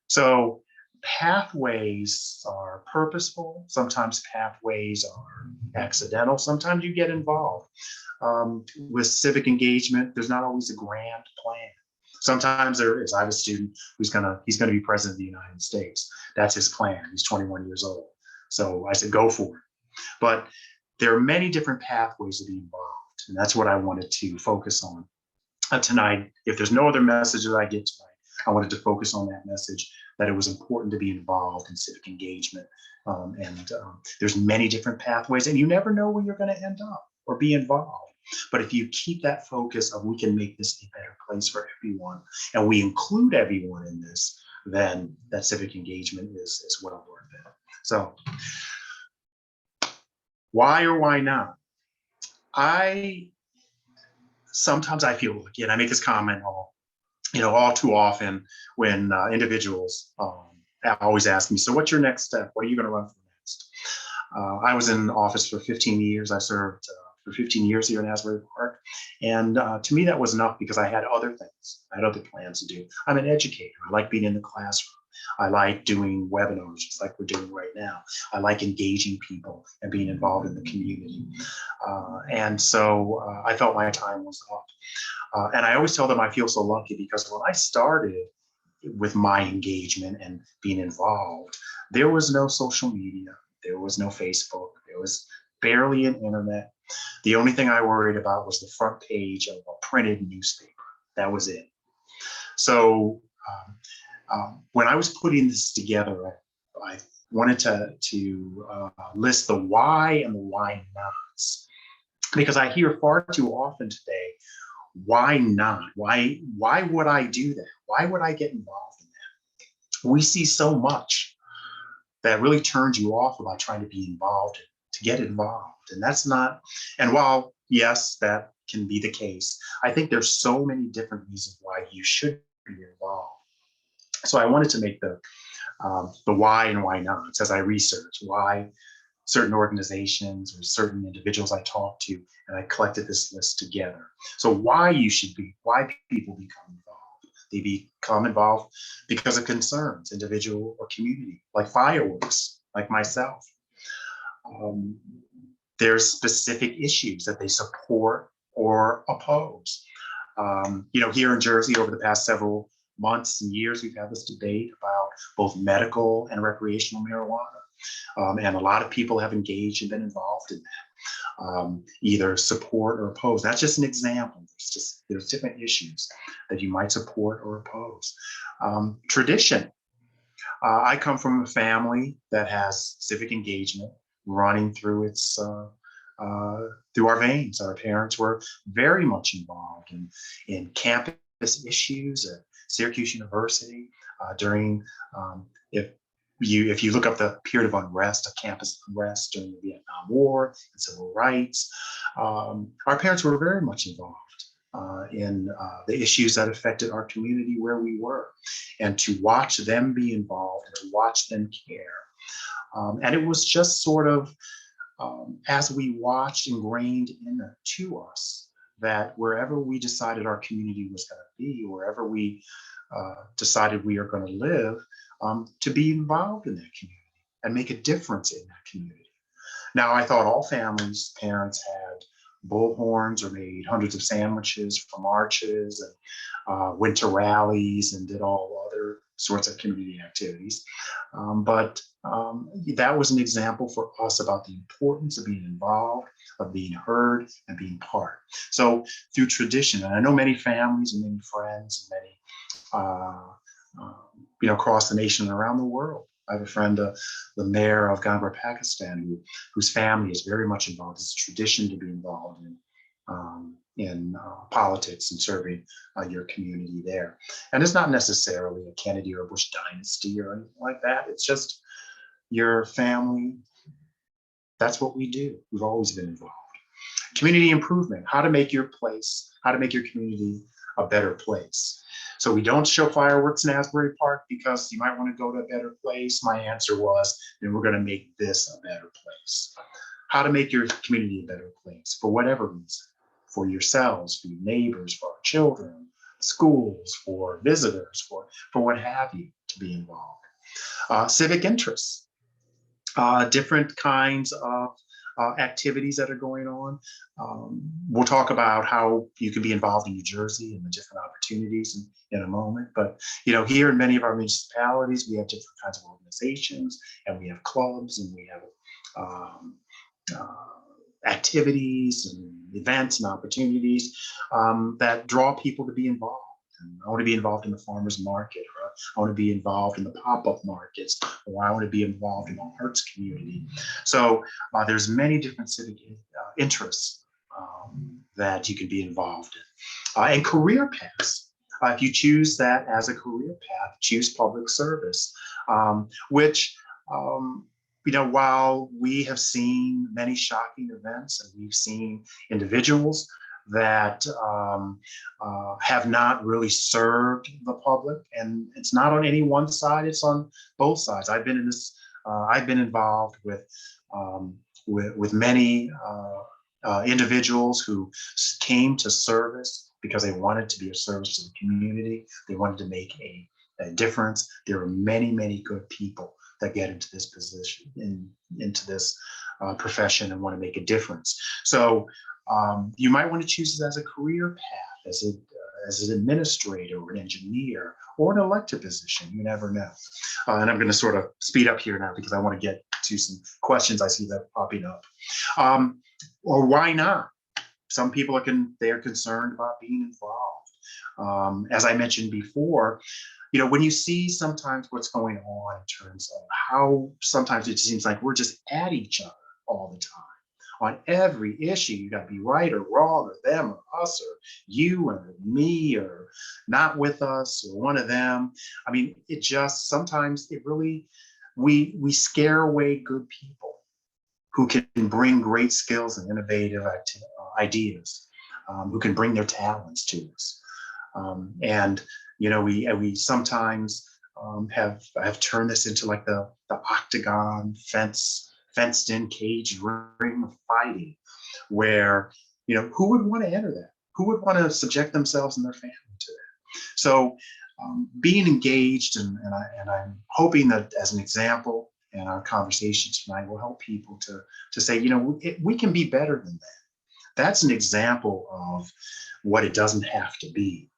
So pathways are purposeful. Sometimes pathways are accidental. Sometimes you get involved. With civic engagement, there's not always a grand plan. Sometimes there is. I have a student he's gonna be president of the United States. That's his plan. He's 21 years old. So I said, go for it. But there are many different pathways to be involved, and that's what I wanted to focus on tonight. If there's no other message that I get tonight, I wanted to focus on that message, that it was important to be involved in civic engagement. There's many different pathways, and you never know where you're going to end up or be involved. But if you keep that focus of we can make this a better place for everyone, and we include everyone in this, then that civic engagement is well worth it. So why or why not? Sometimes I feel, again, I make this comment all too often when individuals always ask me, so what's your next step? What are you going to run for next? I was in office for 15 years. I served for 15 years here in Asbury Park. And to me, that was enough because I had other things. I had other plans to do. I'm an educator. I like being in the classroom. I like doing webinars, just like we're doing right now. I like engaging people and being involved in the community. And so I felt my time was up. And I always tell them I feel so lucky because when I started with my engagement and being involved, there was no social media. There was no Facebook. There was barely an internet. The only thing I worried about was the front page of a printed newspaper. That was it. So when I was putting this together, I wanted to list the why and the why nots, because I hear far too often today, why not? Why would I do that? Why would I get involved in that? We see so much that really turns you off about trying to be involved, to get involved. And that's not, and while yes, that can be the case, I think there's so many different reasons why you should be involved. So I wanted to make the why and why nots as I researched why certain organizations or certain individuals I talked to, and I collected this list together. So why people become involved. They become involved because of concerns, individual or community, like fireworks, like myself. There's specific issues that they support or oppose. Here in Jersey, over the past several months and years, we've had this debate about both medical and recreational marijuana. And a lot of people have engaged and been involved in that, either support or oppose. That's just an example. There's different issues that you might support or oppose. Tradition. I come from a family that has civic engagement running through its through our veins. Our parents were very much involved in campus issues at Syracuse University during, if you look up the period of unrest, of campus unrest during the Vietnam War and civil rights, our parents were very much involved in the issues that affected our community where we were, and to watch them be involved and to watch them care. And it was just sort of, as we watched, ingrained into us that wherever we decided our community was going to be, wherever we decided we are going to live, to be involved in that community and make a difference in that community. Now, I thought all families, parents had bullhorns or made hundreds of sandwiches for marches and went to rallies and did all other sorts of community activities. But that was an example for us about the importance of being involved, of being heard, and being part. So through tradition, and I know many families and many friends and many across the nation and around the world. I have a friend, the mayor of Gangra, Pakistan, whose family is very much involved. It's a tradition to be involved in politics and serving your community there. And it's not necessarily a Kennedy or a Bush dynasty or anything like that. It's just your family. That's what we do. We've always been involved. Community improvement, how to make your place, how to make your community a better place. So we don't show fireworks in Asbury Park because you might want to go to a better place. My answer was, then we're going to make this a better place. How to make your community a better place for whatever reason, for yourselves, for your neighbors, for our children, schools, for visitors, for what have you, to be involved. Civic interests, different kinds of activities that are going on. We'll talk about how you can be involved in New Jersey and the different opportunities in a moment. But here in many of our municipalities, we have different kinds of organizations, and we have clubs, and we have activities and events and opportunities that draw people to be involved. And I want to be involved in the farmers market, or I want to be involved in the pop-up markets, or I want to be involved in the arts community. So there's many different civic interests that you can be involved in. And career paths. If you choose that as a career path, choose public service, which, while we have seen many shocking events and we've seen individuals that have not really served the public, and it's not on any one side; it's on both sides. I've been in this. I've been involved with many individuals who came to service because they wanted to be of service to the community. They wanted to make a difference. There are many, many good people that get into this position, into this profession, and want to make a difference. So. You might want to choose it as a career path, as an administrator or an engineer or an elected position. You never know. And I'm going to sort of speed up here now because I want to get to some questions I see that popping up. Or why not? Some people they're concerned about being involved. As I mentioned before, when you see sometimes what's going on in terms of how sometimes it seems like we're just at each other all the time. On every issue, you got to be right or wrong, or them or us, or you and me, or not with us, or one of them. I mean, it just sometimes we scare away good people who can bring great skills and innovative ideas, who can bring their talents to us. And we sometimes have turned this into like the octagon fenced-in cage ring of fighting, where who would want to enter that? Who would want to subject themselves and their family to that? So being engaged, and I'm hoping that as an example in our conversation tonight will help people to say, we can be better than that. That's an example of what it doesn't have to be,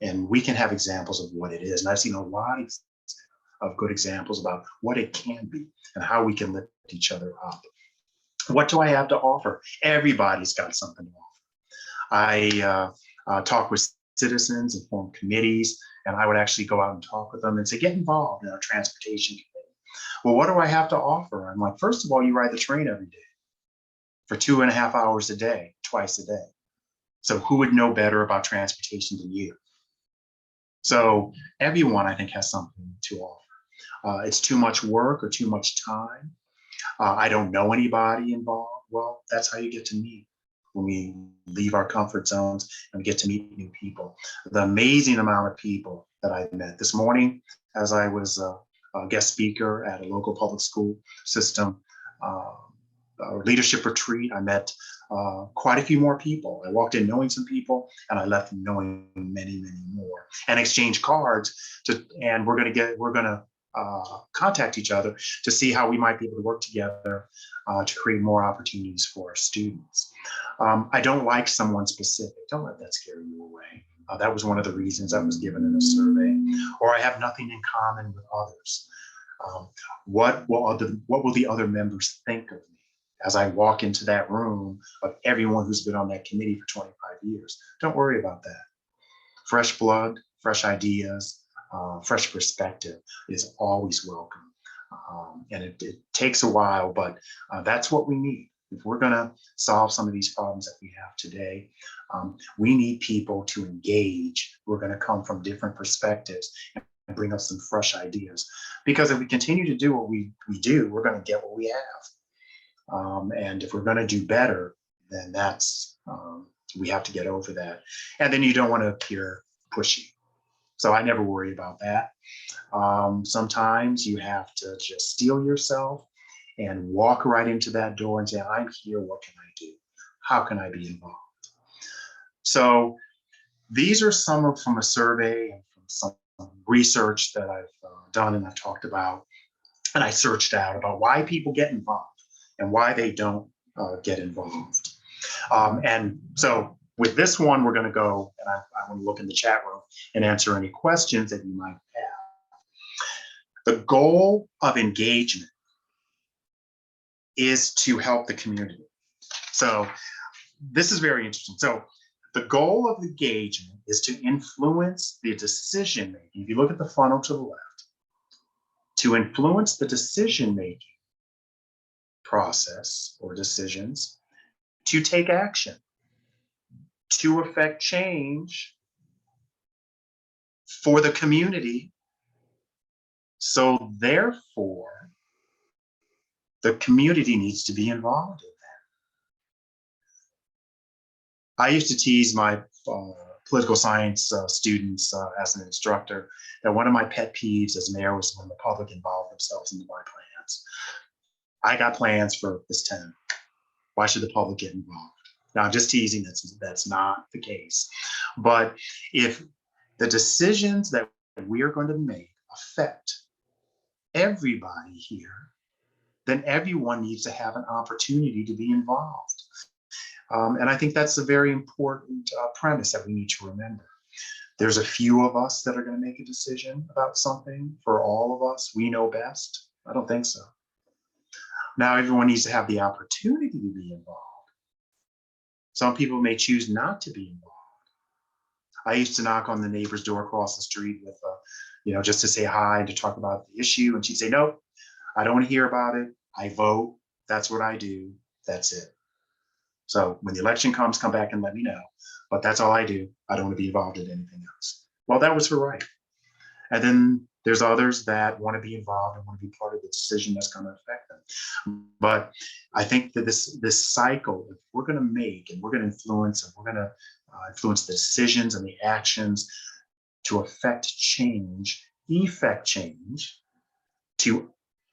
and we can have examples of what it is. And I've seen a lot of good examples about what it can be and how we can lift each other up. What do I have to offer? Everybody's got something to offer. I talk with citizens and form committees, and I would actually go out and talk with them and say, get involved in our transportation committee. Well, what do I have to offer? I'm like, first of all, you ride the train every day. for 2.5 hours a day, twice a day. So who would know better about transportation than you? So everyone, I think, has something to offer. It's too much work or too much time. I don't know anybody involved. Well, that's how you get to meet when we leave our comfort zones and we get to meet new people. The amazing amount of people that I've met this morning, as I was a guest speaker at a local public school system leadership retreat, I met quite a few more people. I walked in knowing some people, and I left knowing many, many more. And exchanged cards and we're gonna contact each other to see how we might be able to work together to create more opportunities for our students. I don't like someone specific. Don't let that scare you away. That was one of the reasons I was given in a survey. Or I have nothing in common with others. What will the other members think of me as I walk into that room of everyone who's been on that committee for 25 years? Don't worry about that. Fresh blood, fresh ideas, fresh perspective is always welcome. And it takes a while, but that's what we need. If we're going to solve some of these problems that we have today, we need people to engage. We're going to come from different perspectives and bring us some fresh ideas. Because if we continue to do what we do, we're going to get what we have. And if we're going to do better, then that's, we have to get over that. And then you don't want to appear pushy. So I never worry about that. Sometimes you have to just steel yourself and walk right into that door and say, I'm here, what can I do? How can I be involved? So these are some from a survey and from some research that I've done and I've talked about, and I searched out about why people get involved and why they don't get involved. And so with this one, we're going to go, and I want to look in the chat room and answer any questions that you might have. The goal of engagement is to help the community. So this is very interesting. So the goal of engagement is to influence the decision making. If you look at the funnel to the left, to influence the decision making process or decisions, to take action, to affect change for the community. So therefore, the community needs to be involved in that. I used to tease my political science students as an instructor that one of my pet peeves as mayor was when the public involved themselves into my plans. I got plans for this tenant. Why should the public get involved? Now, I'm just teasing, that's not the case. But if the decisions that we are going to make affect everybody here, then everyone needs to have an opportunity to be involved. And I think that's a very important premise that we need to remember. There's a few of us that are going to make a decision about something. For all of us, we know best. I don't think so. Now, everyone needs to have the opportunity to be involved. Some people may choose not to be involved. I used to knock on the neighbor's door across the street with, just to say hi and to talk about the issue. And she'd say, nope, I don't want to hear about it. I vote. That's what I do. That's it. So when the election comes, come back and let me know. But that's all I do. I don't want to be involved in anything else. Well, that was her right. And then there's others that want to be involved and want to be part of the decision that's going to affect them. But I think that this cycle, if we're going to make and we're going to influence and we're going to influence the decisions and the actions to affect change, effect change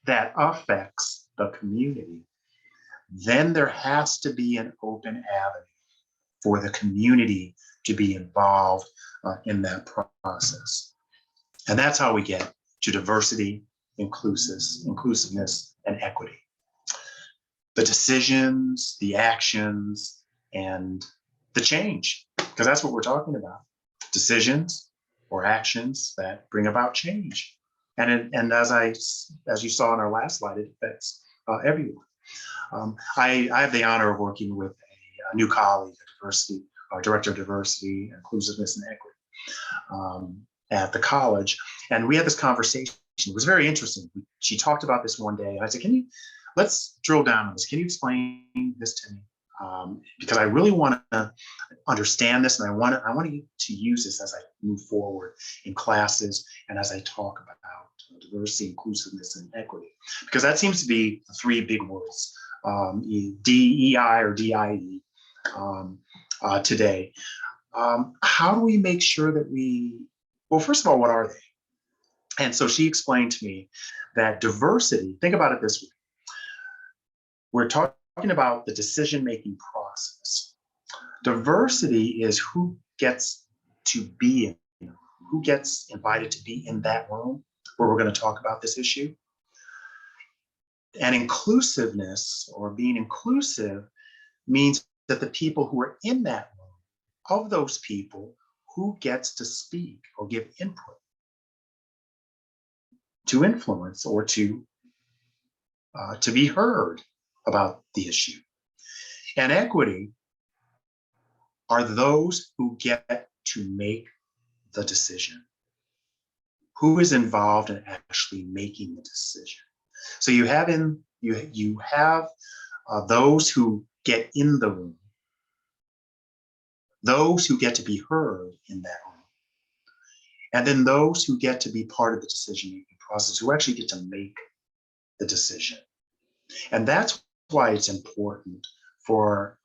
that affects the community, then there has to be an open avenue for the community to be involved in that process. And that's how we get to diversity, inclusiveness, and equity. The decisions, the actions, and the change, because that's what we're talking about. Decisions or actions that bring about change. And as you saw in our last slide, it affects everyone. I have the honor of working with a new colleague, director of diversity, inclusiveness, and equity at the college. And we had this conversation. It was very interesting. She talked about this one day. And I said, can you let's drill down on this. Can you explain this to me? Because I really want to understand this, and I want to use this as I move forward in classes and as I talk about diversity, inclusiveness, and equity, because that seems to be the three big words, DEI or DIE today. How do we make sure that well, first of all, what are they? And so she explained to me that diversity, think about it this way. We're talking about the decision-making process. Diversity is who gets to be in, who gets invited to be in that room where we're going to talk about this issue. And inclusiveness, or being inclusive, means that the people who are in that room, of those people, who gets to speak or give input, to influence, or to be heard about the issue. And equity are those who get to make the decision. Who is involved in actually making the decision? So you have those who get in the room, those who get to be heard in that room, and then those who get to be part of the decision-making process, who actually get to make the decision. And that's why it's important for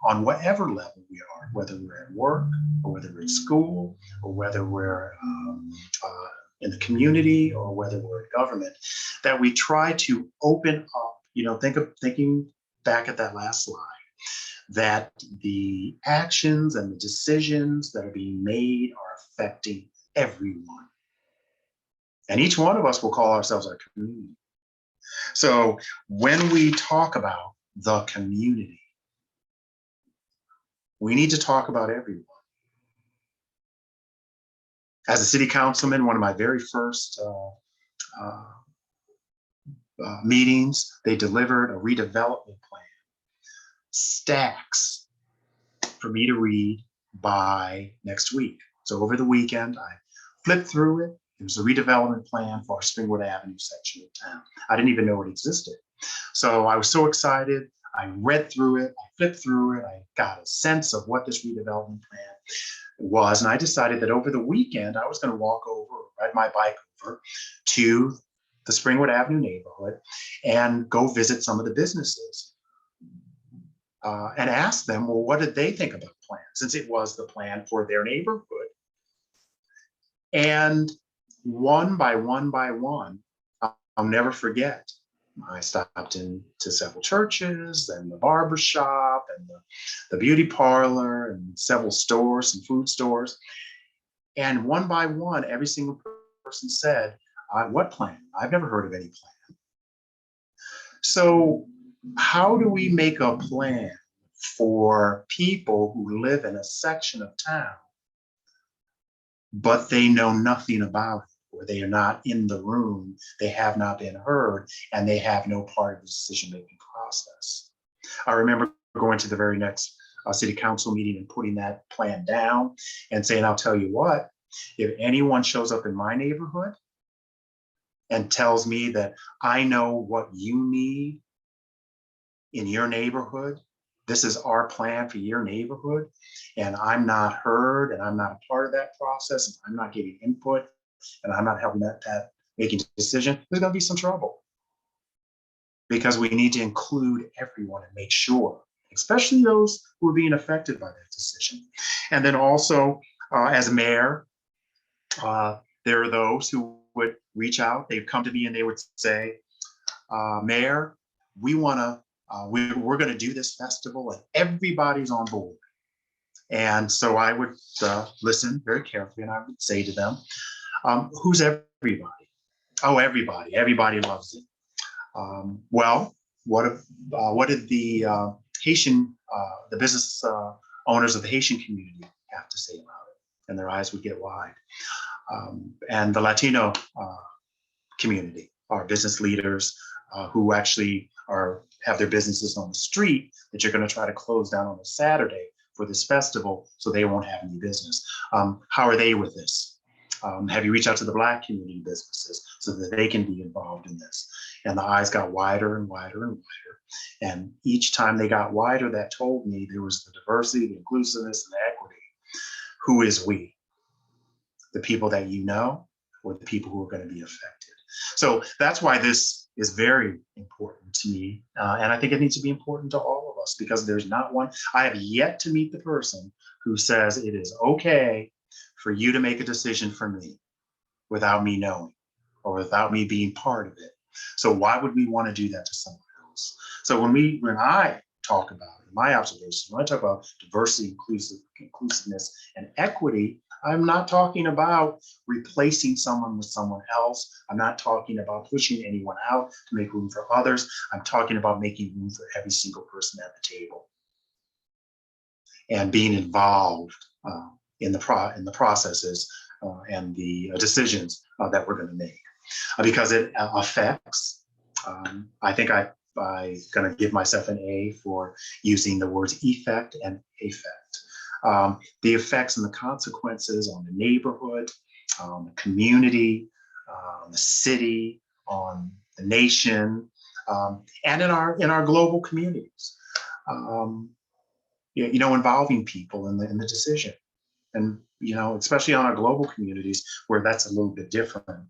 on whatever level we are, whether we're at work or whether we're at school or whether we're in the community or whether we're in government, that we try to open up, thinking back at that last slide, that the actions and the decisions that are being made are affecting everyone. And each one of us will call ourselves our community. So when we talk about the community, we need to talk about everyone. As a city councilman, one of my very first meetings, they delivered a redevelopment plan, stacks for me to read by next week. So over the weekend, I flipped through it. It was a redevelopment plan for our Springwood Avenue section of town. I didn't even know it existed. So I was so excited. I read through it, I flipped through it, I got a sense of what this redevelopment plan was. And I decided that over the weekend, I was going to walk over, ride my bike over to the Springwood Avenue neighborhood and go visit some of the businesses and ask them, well, what did they think about the plan, since it was the plan for their neighborhood? And one by one, I'll never forget, I stopped into several churches and the barber shop and the beauty parlor and several stores, some food stores. And one by one, every single person said, what plan? I've never heard of any plan. So how do we make a plan for people who live in a section of town, but they know nothing about it, or they are not in the room, they have not been heard, and they have no part of the decision-making process? I remember going to the very next city council meeting and putting that plan down and saying, I'll tell you what, if anyone shows up in my neighborhood and tells me that I know what you need in your neighborhood, this is our plan for your neighborhood, and I'm not heard, and I'm not a part of that process, and I'm not giving input, and I'm not helping that making a decision, there's going to be some trouble. Because we need to include everyone and make sure, especially those who are being affected by that decision. And then also, as mayor, there are those who would reach out, they'd come to me and they would say, Mayor, we're going to do this festival and everybody's on board. And so I would listen very carefully and I would say to them, who's everybody? Oh, everybody loves it. Well, what did the Haitian, the business owners of the Haitian community have to say about it? And their eyes would get wide. And the Latino community, our business leaders who actually have their businesses on the street that you're going to try to close down on a Saturday for this festival so they won't have any business. How are they with this? Have you reached out to the Black community businesses so that they can be involved in this? And the eyes got wider and wider and wider. And each time they got wider, that told me there was the diversity, the inclusiveness, and the equity. Who is we? The people that you know, or the people who are going to be affected? So that's why this is very important to me. And I think it needs to be important to all of us, because there's not one. I have yet to meet the person who says it is okay for you to make a decision for me without me knowing or without me being part of it. So why would we want to do that to someone else? So when I talk about it, my observations, when I talk about diversity, inclusiveness, and equity, I'm not talking about replacing someone with someone else. I'm not talking about pushing anyone out to make room for others. I'm talking about making room for every single person at the table and being involved in the processes and the decisions that we're going to make, because it affects. I think I'm going to give myself an A for using the words effect and effect. The effects and the consequences on the neighborhood, the community, the city, on the nation, and in our global communities. Involving people in the decision, and especially on our global communities where that's a little bit different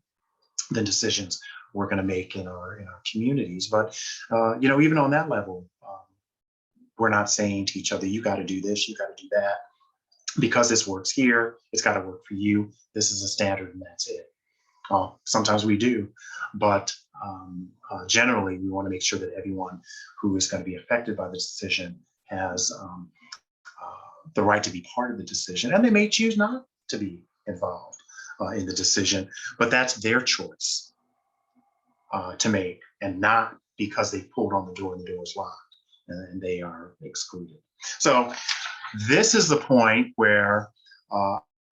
than decisions we're going to make in our communities. But even on that level, we're not saying to each other, you got to do this, you got to do that, because this works here, it's got to work for you. This is a standard, and that's it. Sometimes we do, but generally we want to make sure that everyone who is going to be affected by this decision has the right to be part of the decision, and they may choose not to be involved in the decision, but that's their choice to make, and not because they pulled on the door and the door is locked and they are excluded. So this is the point where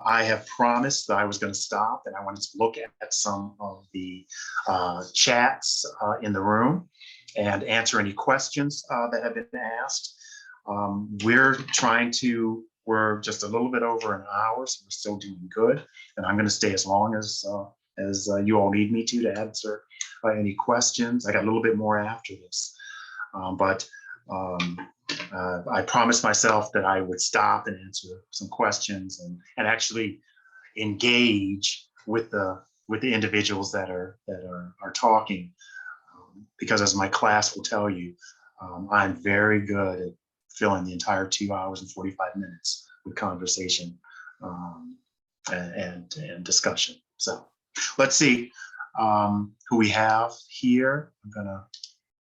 I have promised that I was going to stop, and I wanted to look at some of the chats in the room and answer any questions that have been asked. We're just a little bit over an hour, so we're still doing good. And I'm going to stay as long as you all need me to answer any questions. I got a little bit more after this, but I promised myself that I would stop and answer some questions and actually engage with the individuals that are talking, because as my class will tell you, I'm very good at filling the entire 2 hours and 45 minutes with conversation and discussion. So let's see who we have here. I'm gonna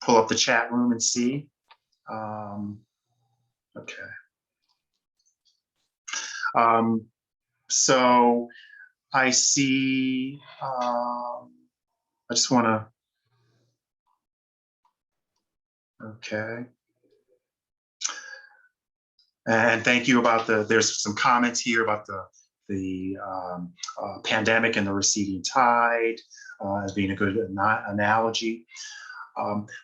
pull up the chat room and see. Okay. So I see, I just wanna, okay. And thank you about there's some comments here about the pandemic and the receding tide as being a good analogy.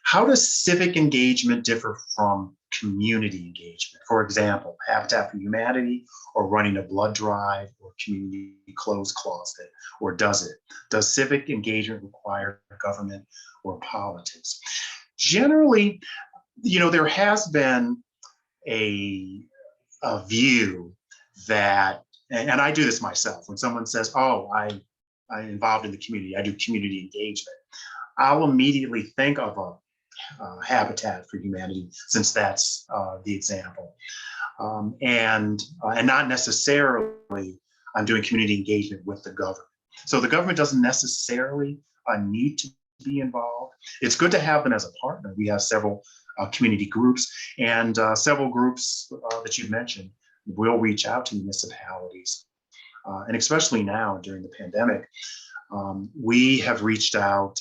How does civic engagement differ from community engagement? For example, Habitat for Humanity, or running a blood drive, or community clothes closet, or does it? Does civic engagement require government or politics? Generally, there has been a view that, and I do this myself, when someone says, oh, I'm involved in the community, I do community engagement, I'll immediately think of a Habitat for Humanity, since that's the example. And not necessarily I'm doing community engagement with the government. So the government doesn't necessarily need to be involved. It's good to have them as a partner. We have several community groups, and several groups that you've mentioned will reach out to municipalities. And especially now during the pandemic, we have reached out.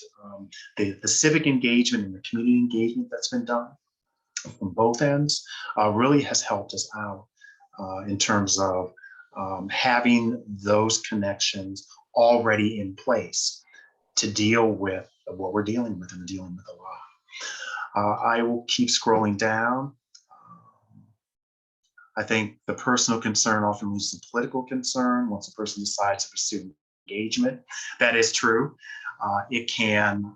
The civic engagement and the community engagement that's been done from both ends really has helped us out in terms of having those connections already in place to deal with what we're dealing with, and dealing with a lot. I will keep scrolling down. I think the personal concern often leads to political concern once a person decides to pursue engagement. That is true. It can,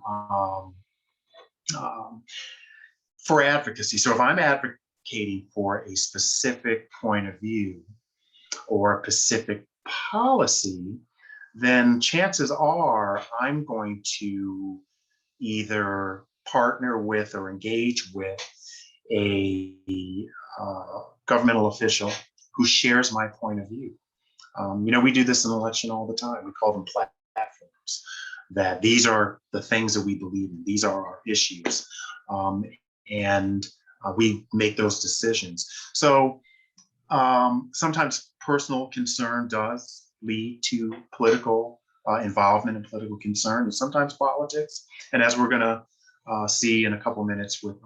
for advocacy. So if I'm advocating for a specific point of view or a specific policy, then chances are I'm going to either partner with or engage with a governmental official who shares my point of view. We do this in election all the time. We call them platforms, that these are the things that we believe in. These are our issues. And we make those decisions. So sometimes personal concern does lead to political involvement and political concern, and sometimes politics. And as we're going to see in a couple minutes with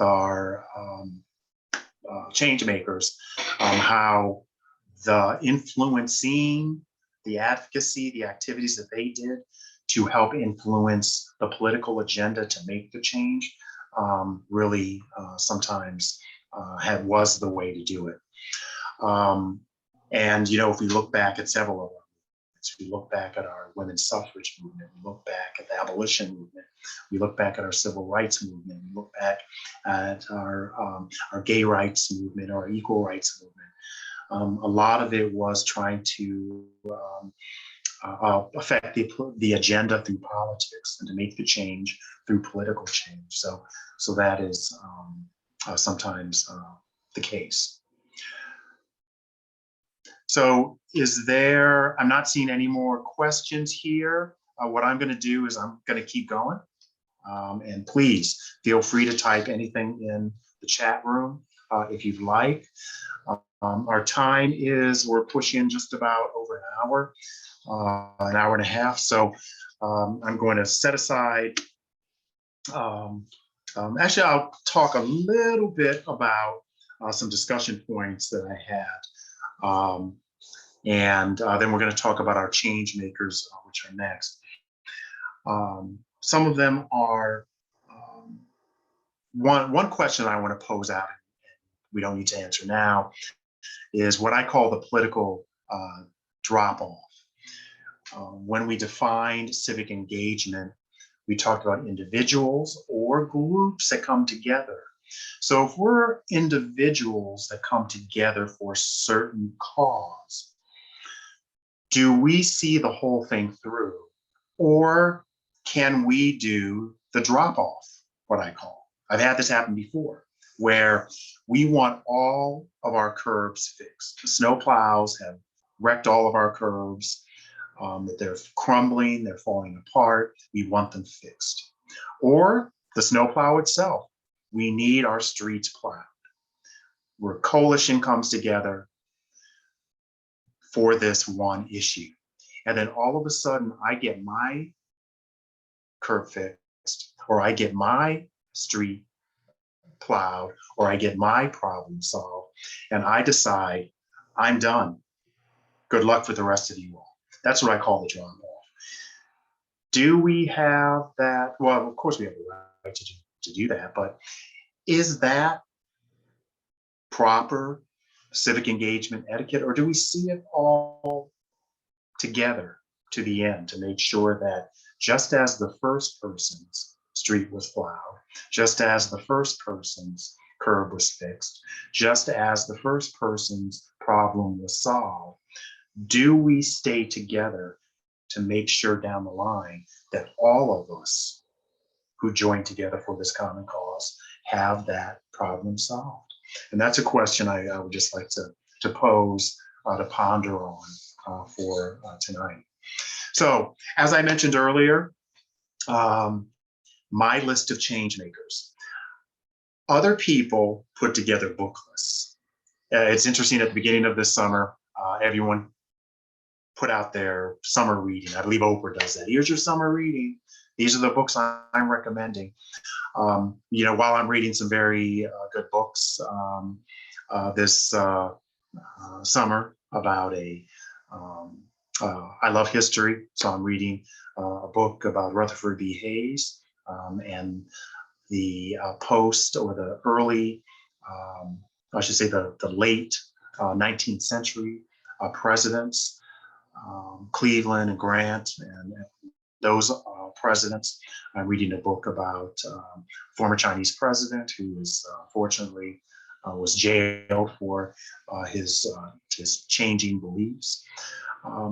our change makers, how the influencing, the advocacy, the activities that they did to help influence the political agenda to make the change really sometimes was the way to do it. And if we look back at several of them, we look back at our women's suffrage movement, we look back at the abolition movement, we look back at our civil rights movement, we look back at our gay rights movement, our equal rights movement. A lot of it was trying to affect the agenda through politics and to make the change through political change. So that is sometimes the case. So I'm not seeing any more questions here. What I'm going to do is I'm going to keep going. And please feel free to type anything in the chat room if you'd like. Our time we're pushing just about over an hour and a half. So I'm going to set aside, actually, I'll talk a little bit about some discussion points that I had. And then we're going to talk about our change makers, which are next. Some of them are, one question I want to pose out, and we don't need to answer now, is what I call the political drop-off. When we defined civic engagement, we talked about individuals or groups that come together. So if we're individuals that come together for a certain cause, do we see the whole thing through? Or can we do the drop-off, what I call? I've had this happen before, where we want all of our curbs fixed. The snow plows have wrecked all of our curbs, that they're crumbling, they're falling apart. We want them fixed. Or the snowplow itself. We need our streets plowed. Where a coalition comes together for this one issue. And then all of a sudden I get my curb fixed, or I get my street plowed, or I get my problem solved, and I decide I'm done. Good luck for the rest of you all. That's what I call the drop off. Do we have that? Well, of course we have the right to do that, but is that proper civic engagement etiquette, or do we see it all together to the end to make sure that just as the first person's street was plowed, just as the first person's curb was fixed, just as the first person's problem was solved, do we stay together to make sure down the line that all of us who join together for this common cause have that problem solved? And that's a question I would just like to pose, to ponder on for tonight. So as I mentioned earlier, my list of change makers. Other people put together book lists. It's interesting, at the beginning of this summer, everyone put out their summer reading. I believe Oprah does that. Here's your summer reading. These are the books I'm recommending. While I'm reading some very good books this summer about I love history, so I'm reading a book about Rutherford B. Hayes and the post, or the early, I should say the late 19th century presidents, Cleveland and Grant, and those presidents. I'm reading a book about former Chinese president who was fortunately was jailed for his changing beliefs.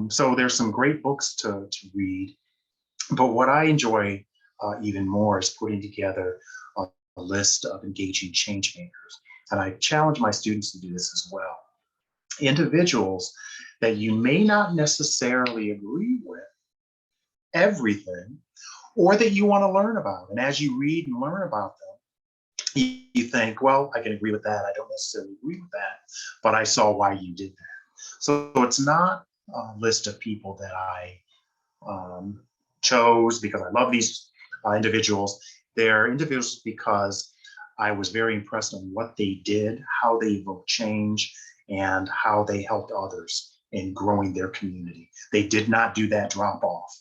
So there's some great books to read. But what I enjoy even more is putting together a list of engaging change makers. And I challenge my students to do this as well. Individuals that you may not necessarily agree with everything, or that you want to learn about. And as you read and learn about them, you think, well, I can agree with that. I don't necessarily agree with that, but I saw why you did that. So it's not a list of people that I chose because I love these individuals. They're individuals because I was very impressed on what they did, how they evoked change, and how they helped others in growing their community. They did not do that drop off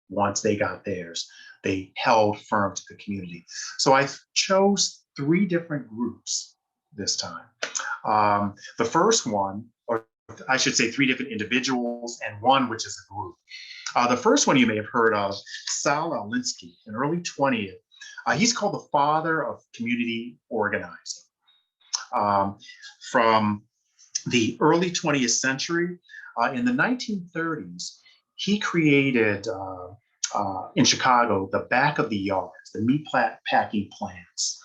once they got theirs. They held firm to the community. So I chose 3 different groups this time. The first one, or I should say 3 different individuals and one which is a group. The first one you may have heard of, Sal Alinsky, an early 20th. He's called the father of community organizing. From the early 20th century, in the 1930s, he created in Chicago the back of the yards, the meat packing plants,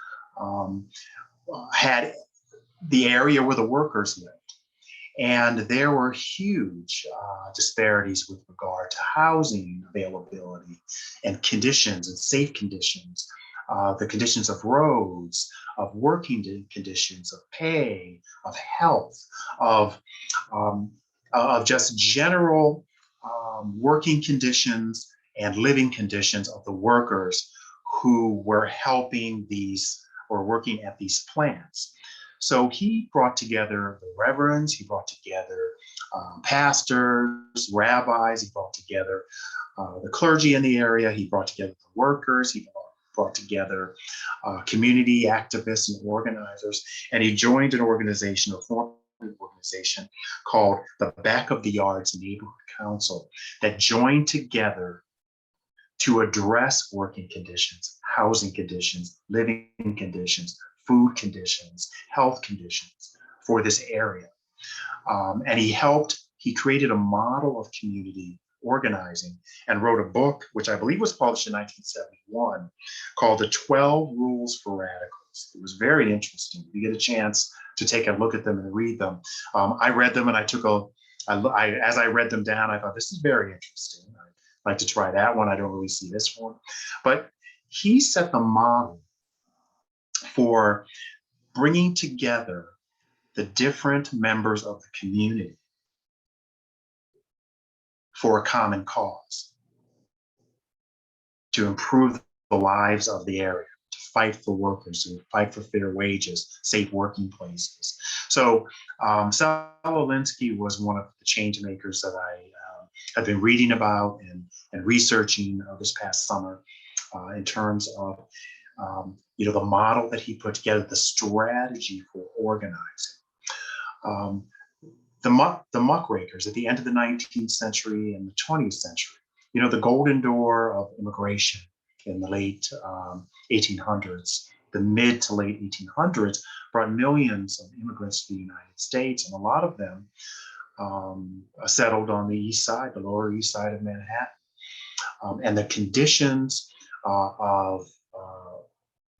had the area where the workers lived. And there were huge disparities with regard to housing availability and conditions and safe conditions, the conditions of roads, of working conditions, of pay, of health, of just general working conditions and living conditions of the workers who were helping these or working at these plants. So he brought together the reverends, he brought together pastors, rabbis, he brought together the clergy in the area, he brought together the workers, he brought together community activists and organizers, and he joined an organization, a formed organization called the Back of the Yards Neighborhood Council that joined together to address working conditions, housing conditions, living conditions, food conditions, health conditions for this area. And he created a model of community organizing and wrote a book, which I believe was published in 1971, called The 12 Rules for Radicals. It was very interesting. If you get a chance to take a look at them and read them. I read them and as I read them down, I thought, this is very interesting. I'd like to try that one. I don't really see this one. But he set the model for bringing together the different members of the community for a common cause, to improve the lives of the area, to fight for workers, to fight for fair wages, safe working places. So Sal Alinsky was one of the change makers that I have been reading about and researching this past summer in terms of the model that he put together, the strategy for organizing. The muckrakers at the end of the 19th century and the 20th century, the golden door of immigration in the late 1800s, the mid to late 1800s, brought millions of immigrants to the United States, and a lot of them settled on the east side, the lower east side of Manhattan. And the conditions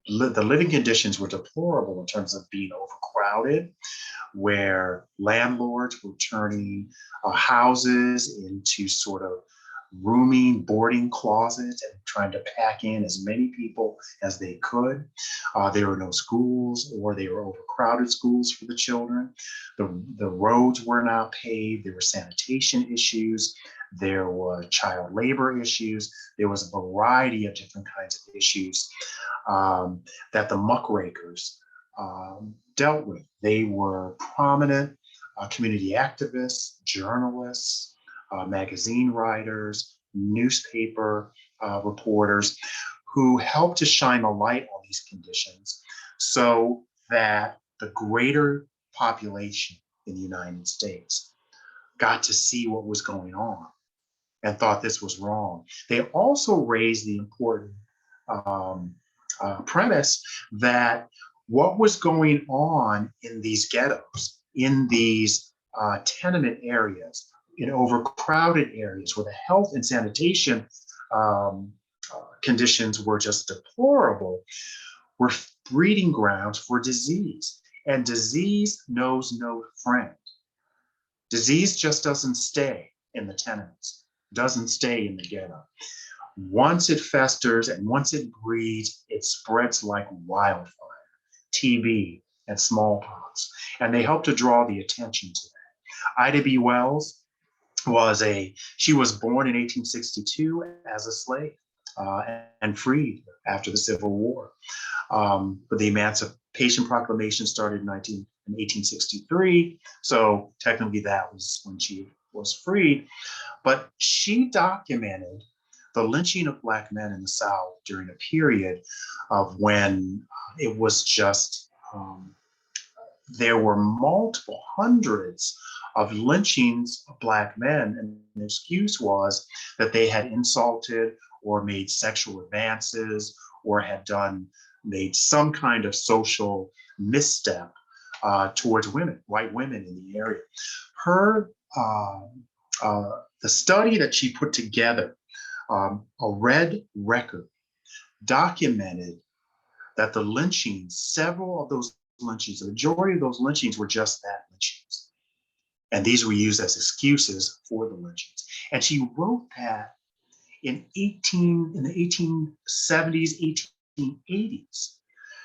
the living conditions were deplorable in terms of being overcrowded, where landlords were turning houses into sort of rooming boarding closets and trying to pack in as many people as they could. There were no schools, or they were overcrowded schools for the children. The roads were not paved. There were sanitation issues. There were child labor issues. There was a variety of different kinds of issues that the muckrakers dealt with. They were prominent community activists, journalists, magazine writers, newspaper reporters who helped to shine a light on these conditions so that the greater population in the United States got to see what was going on and thought this was wrong. They also raised the important premise that what was going on in these ghettos, in these tenement areas, in overcrowded areas where the health and sanitation conditions were just deplorable, were breeding grounds for disease. And disease knows no friend. Disease just doesn't stay in the tenements, doesn't stay in the ghetto. Once it festers and once it breeds, it spreads like wildfire, TB and smallpox. And they help to draw the attention to that. Ida B. Wells she was born in 1862 as a slave and freed after the Civil War. But the Emancipation Proclamation started in 1863. So technically that was when she was freed. But she documented the lynching of Black men in the South during a period of when it was just, there were multiple hundreds of lynchings of Black men. And the excuse was that they had insulted or made sexual advances or had made some kind of social misstep towards women, white women in the area. The study that she put together, a red record, documented that the lynchings, several of those lynchings, the majority of those lynchings were just that, lynchings. And these were used as excuses for the lynchings. And she wrote that in the 1870s, 1880s.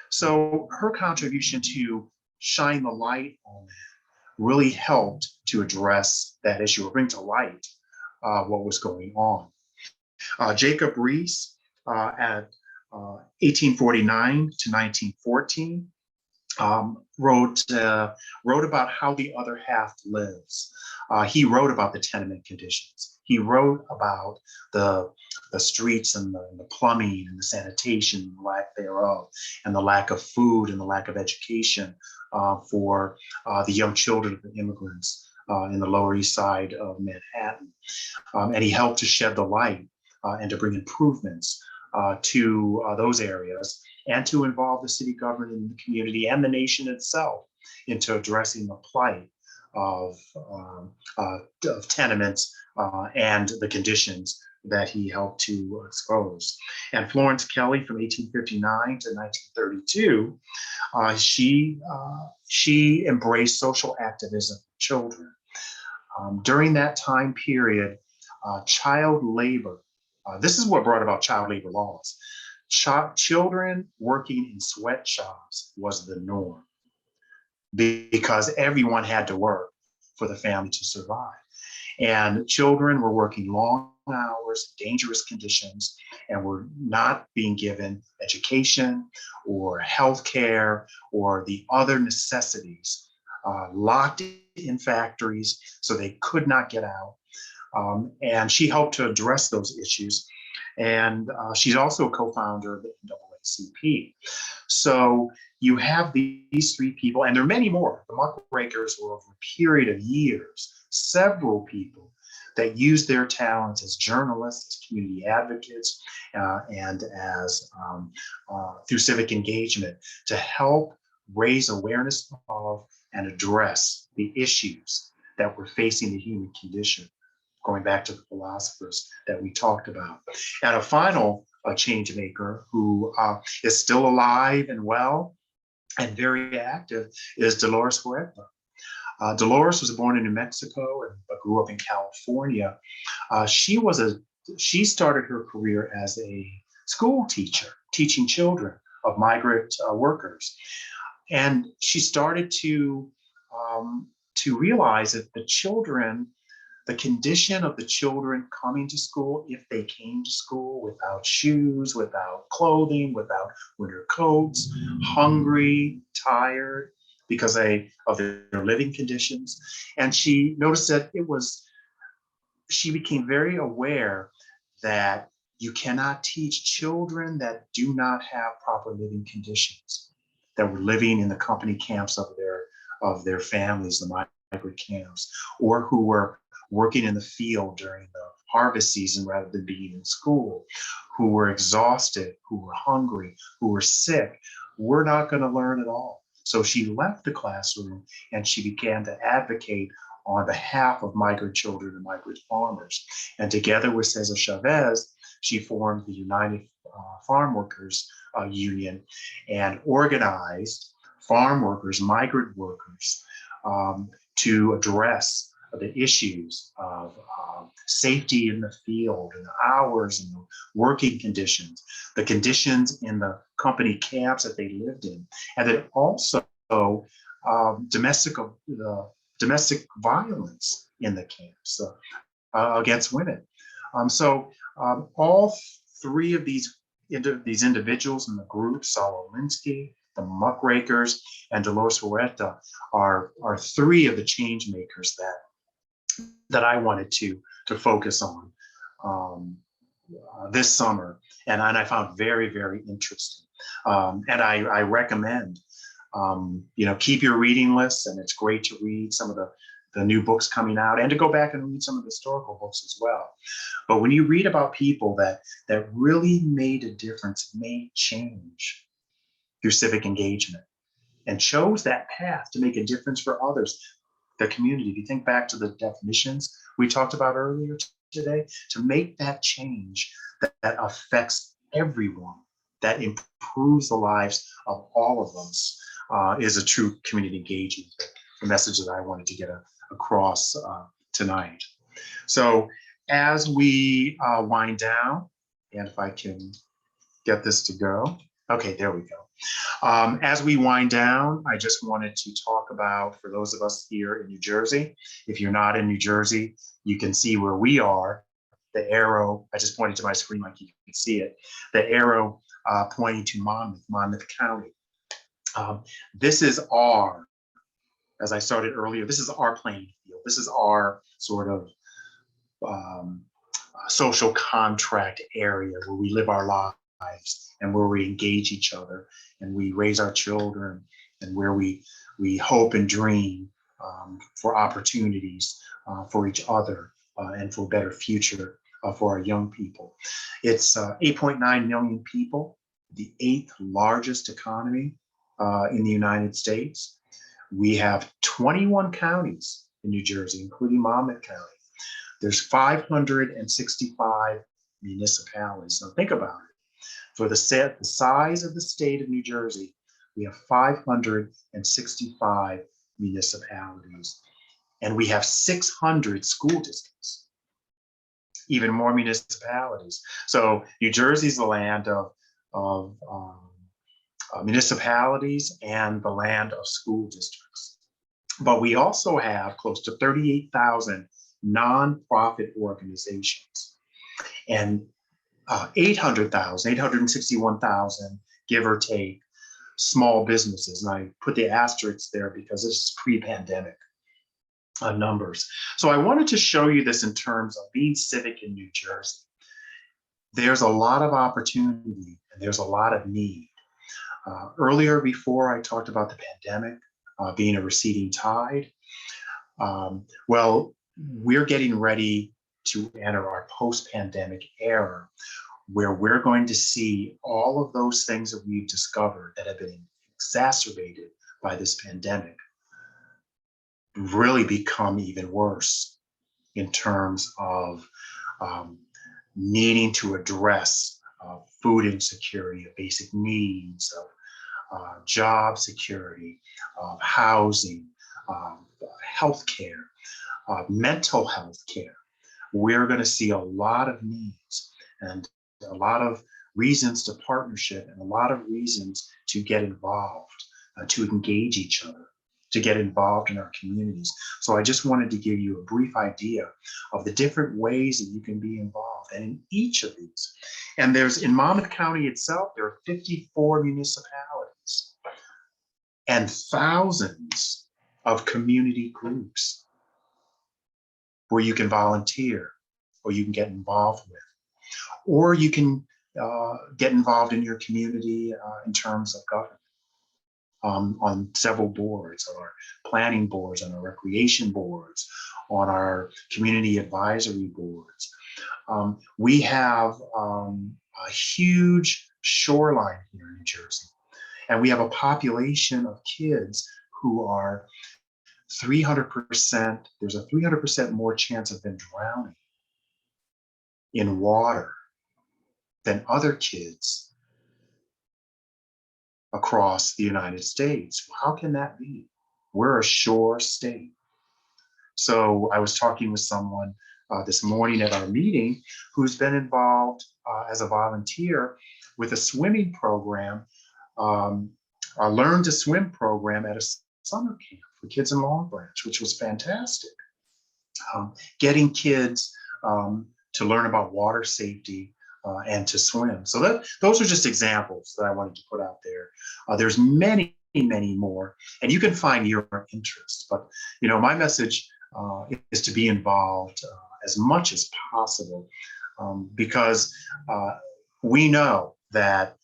So her contribution to shine the light on that really helped to address that issue or bring to light what was going on. Jacob Riis at 1849 to 1914 wrote about how the other half lives. He wrote about the tenement conditions. He wrote about the streets and the plumbing and the sanitation and the lack thereof, and the lack of food and the lack of education for the young children of the immigrants in the Lower East Side of Manhattan. And he helped to shed the light and to bring improvements to those areas, and to involve the city government and the community and the nation itself into addressing the plight of tenements and the conditions that he helped to expose. And Florence Kelley, from 1859 to 1932, she embraced social activism for children. During that time period, child labor, this is what brought about child labor laws. Children working in sweatshops was the norm because everyone had to work for the family to survive. And children were working long hours, dangerous conditions, and were not being given education or health care or the other necessities, locked in factories so they could not get out. And she helped to address those issues. And she's also a co-founder of the NAACP. So you have these three people, and there are many more. The muckrakers were over a period of years, several people that used their talents as journalists, as community advocates, and as through civic engagement to help raise awareness of and address the issues that were facing the human condition, going back to the philosophers that we talked about. And a final change maker who is still alive and well and very active is Dolores Huerta. Dolores was born in New Mexico but grew up in California. She started her career as a school teacher, teaching children of migrant workers. And she started to realize that the condition of the children coming to school, if they came to school without shoes, without clothing, without winter coats, hungry, tired because of their living conditions. And she noticed that she became very aware that you cannot teach children that do not have proper living conditions, that were living in the company camps of their families, the migrant camps, or who were working in the field during the harvest season rather than being in school, who were exhausted, who were hungry, who were sick, were not going to learn at all. So she left the classroom and she began to advocate on behalf of migrant children and migrant farmers. And together with Cesar Chavez, she formed the United Farm Workers Union and organized farm workers, migrant workers, to address the issues of safety in the field and the hours and the working conditions, the conditions in the company camps that they lived in, and then also domestic violence in the camps against women. All three of these individuals in the group, Saul Alinsky, the Muckrakers, and Dolores Huerta, are three of the change makers that I wanted to focus on this summer, and I found very, very interesting. And I recommend, keep your reading lists, and it's great to read some of the new books coming out and to go back and read some of the historical books as well. But when you read about people that really made a difference, made change through civic engagement, and chose that path to make a difference for others, the community. If you think back to the definitions we talked about earlier today, to make that change that affects everyone, that improves the lives of all of us, is a true community engagement, the message that I wanted to get across tonight. So as we wind down, and if I can get this to go. Okay, there we go. As we wind down, I just wanted to talk about, for those of us here in New Jersey, if you're not in New Jersey, you can see where we are. The arrow, I just pointed to my screen like you can see it, the arrow pointing to Monmouth County. This is our, as I started earlier, this is our playing field. This is our sort of social contract area where we live our lives and where we engage each other and we raise our children, and where we hope and dream for opportunities for each other and for a better future for our young people. It's 8.9 million people, the 8th largest economy in the United States. We have 21 counties in New Jersey, including Monmouth County. There's 565 municipalities. Now think about it. For the size of the state of New Jersey, we have 565 municipalities, and we have 600 school districts, even more municipalities. So New Jersey's the land of municipalities and the land of school districts. But we also have close to 38,000 nonprofit organizations, and 861,000, give or take, small businesses. And I put the asterisks there because this is pre-pandemic numbers. So I wanted to show you this in terms of being civic in New Jersey. There's a lot of opportunity and there's a lot of need. Earlier, before I talked about the pandemic being a receding tide. Well, we're getting ready to enter our post-pandemic era, where we're going to see all of those things that we've discovered that have been exacerbated by this pandemic really become even worse in terms of needing to address food insecurity, of basic needs, of job security, of housing, healthcare, mental health care. We're going to see a lot of needs and a lot of reasons to partnership and a lot of reasons to get involved, to engage each other, to get involved in our communities. So I just wanted to give you a brief idea of the different ways that you can be involved, and in each of these. And there's, in Monmouth County itself, there are 54 municipalities and thousands of community groups where you can volunteer, or you can get involved with, or you can get involved in your community in terms of government. on several boards, on our planning boards, on our recreation boards, on our community advisory boards. We have a huge shoreline here in New Jersey, and we have a population of kids who are 300%, there's a 300% more chance of them drowning in water than other kids across the United States. How can that be? We're a shore state. So I was talking with someone this morning at our meeting who's been involved as a volunteer with a swimming program, a learn to swim program at a summer camp for kids in Long Branch, which was fantastic. Getting kids to learn about water safety and to swim. So those are just examples that I wanted to put out there. There's many, many more, and you can find your interest. But my message is to be involved as much as possible, because we know that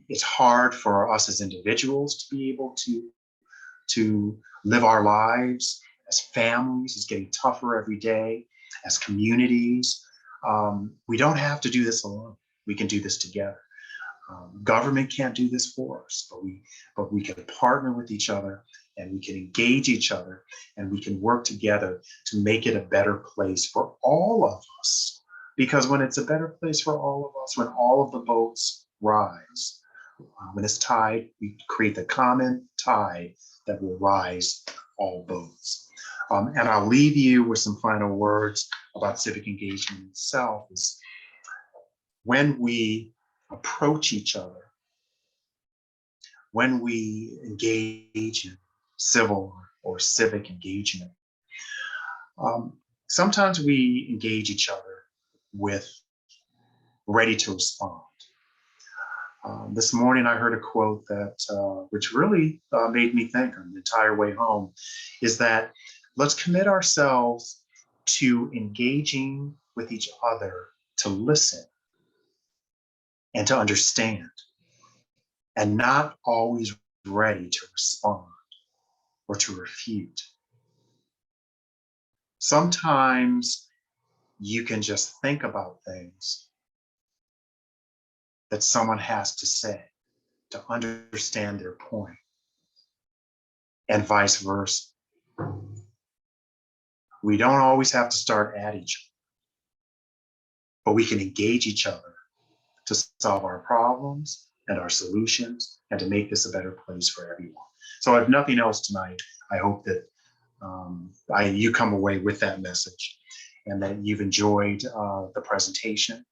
it's hard for us as individuals to be able to live our lives as families. It's getting tougher every day. As communities, we don't have to do this alone. We can do this together. Government can't do this for us, but we can partner with each other, and we can engage each other, and we can work together to make it a better place for all of us. Because when it's a better place for all of us, when all of the boats rise, when this tide, we create the common tide that will rise all boats. And I'll leave you with some final words about civic engagement itself. Is when we approach each other, when we engage in civil or civic engagement, sometimes we engage each other with ready to respond. This morning I heard a quote that which really made me think on the entire way home, is that let's commit ourselves to engaging with each other, to listen and to understand, and not always ready to respond or to refute. Sometimes you can just think about things that someone has to say to understand their point, and vice versa. We don't always have to start at each other, but we can engage each other to solve our problems and our solutions, and to make this a better place for everyone. So if nothing else tonight, I hope that you come away with that message, and that you've enjoyed the presentation.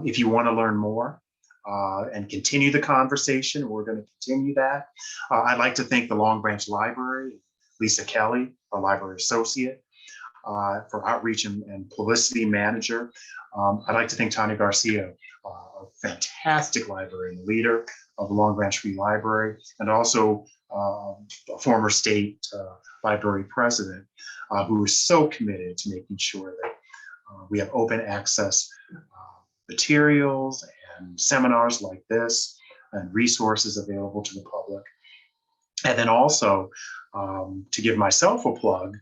If you want to learn more and continue the conversation, we're going to continue that. I'd like to thank the Long Branch Library, Lisa Kelly, our library associate, for outreach and publicity manager. I'd like to thank Tanya Garcia, a fantastic librarian, leader of the Long Branch Free Library, and also a former state library president, who is so committed to making sure that we have open access materials and seminars like this, and resources available to the public. And then also, to give myself a plug,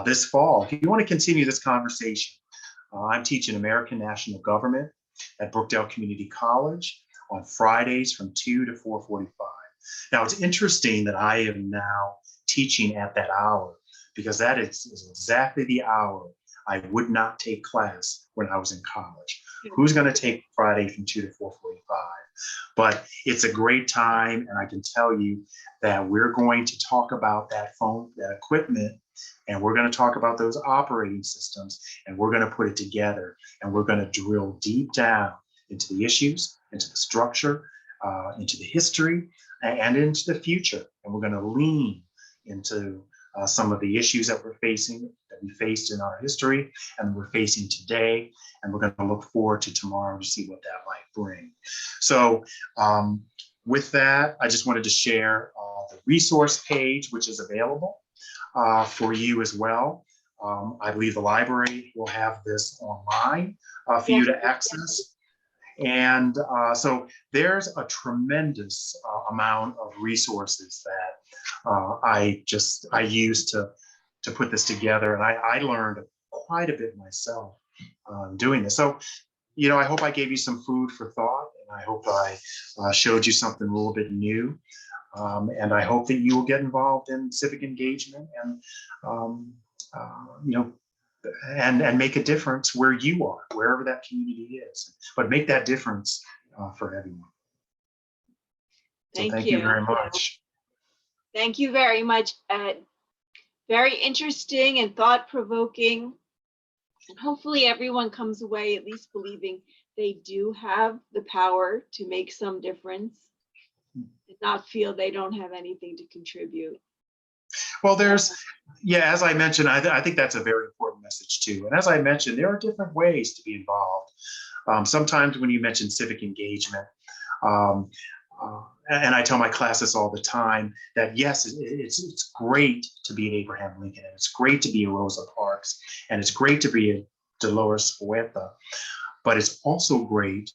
this fall, if you want to continue this conversation, I'm teaching American National Government at Brookdale Community College on Fridays from 2 to 4:45. Now, it's interesting that I am now teaching at that hour, because that is exactly the hour I would not take class when I was in college. Who's going to take Friday from 2 to 4:45? But it's a great time, and I can tell you that we're going to talk about that equipment, and we're going to talk about those operating systems, and we're going to put it together, and we're going to drill deep down into the issues, into the structure, into the history, and into the future. And we're going to lean into some of the issues that we faced in our history, and we're facing today, and we're going to look forward to tomorrow to see what that might bring. So with that, I just wanted to share the resource page, which is available for you as well. I believe the library will have this online for you to access. And so there's a tremendous amount of resources that I used to put this together, and I learned quite a bit myself doing this. So, you know, I hope I gave you some food for thought, and I hope I showed you something a little bit new. And I hope that you will get involved in civic engagement and, you know, and make a difference where you are, wherever that community is. But make that difference for everyone. So Thank thank you you. very much. Thank you very much, Ed. Very interesting and thought-provoking. And hopefully everyone comes away at least believing they do have the power to make some difference and not feel they don't have anything to contribute. Well, yeah, as I mentioned, I think that's a very important message too. And as I mentioned, there are different ways to be involved. Sometimes when you mention civic engagement, um, and I tell my classes all the time that yes, it's great to be at Abraham Lincoln, and it's great to be at Rosa Parks, and it's great to be at Dolores Huerta, but it's also great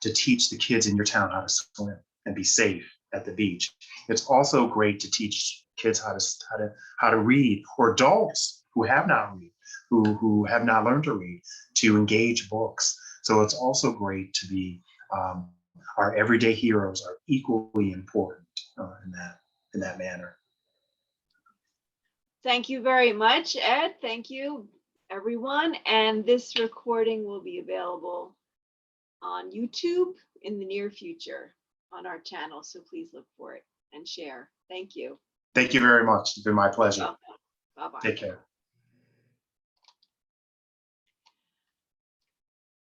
to teach the kids in your town how to swim and be safe at the beach. It's also great to teach kids how to read, or adults who have not read, who have not learned to read, to engage books. So it's also great to be our everyday heroes are equally important in that manner. Thank you very much, Ed. Thank you, everyone. And this recording will be available on YouTube in the near future on our channel. So please look for it and share. Thank you. Thank you very much. It's been my pleasure. Bye-bye. Take care.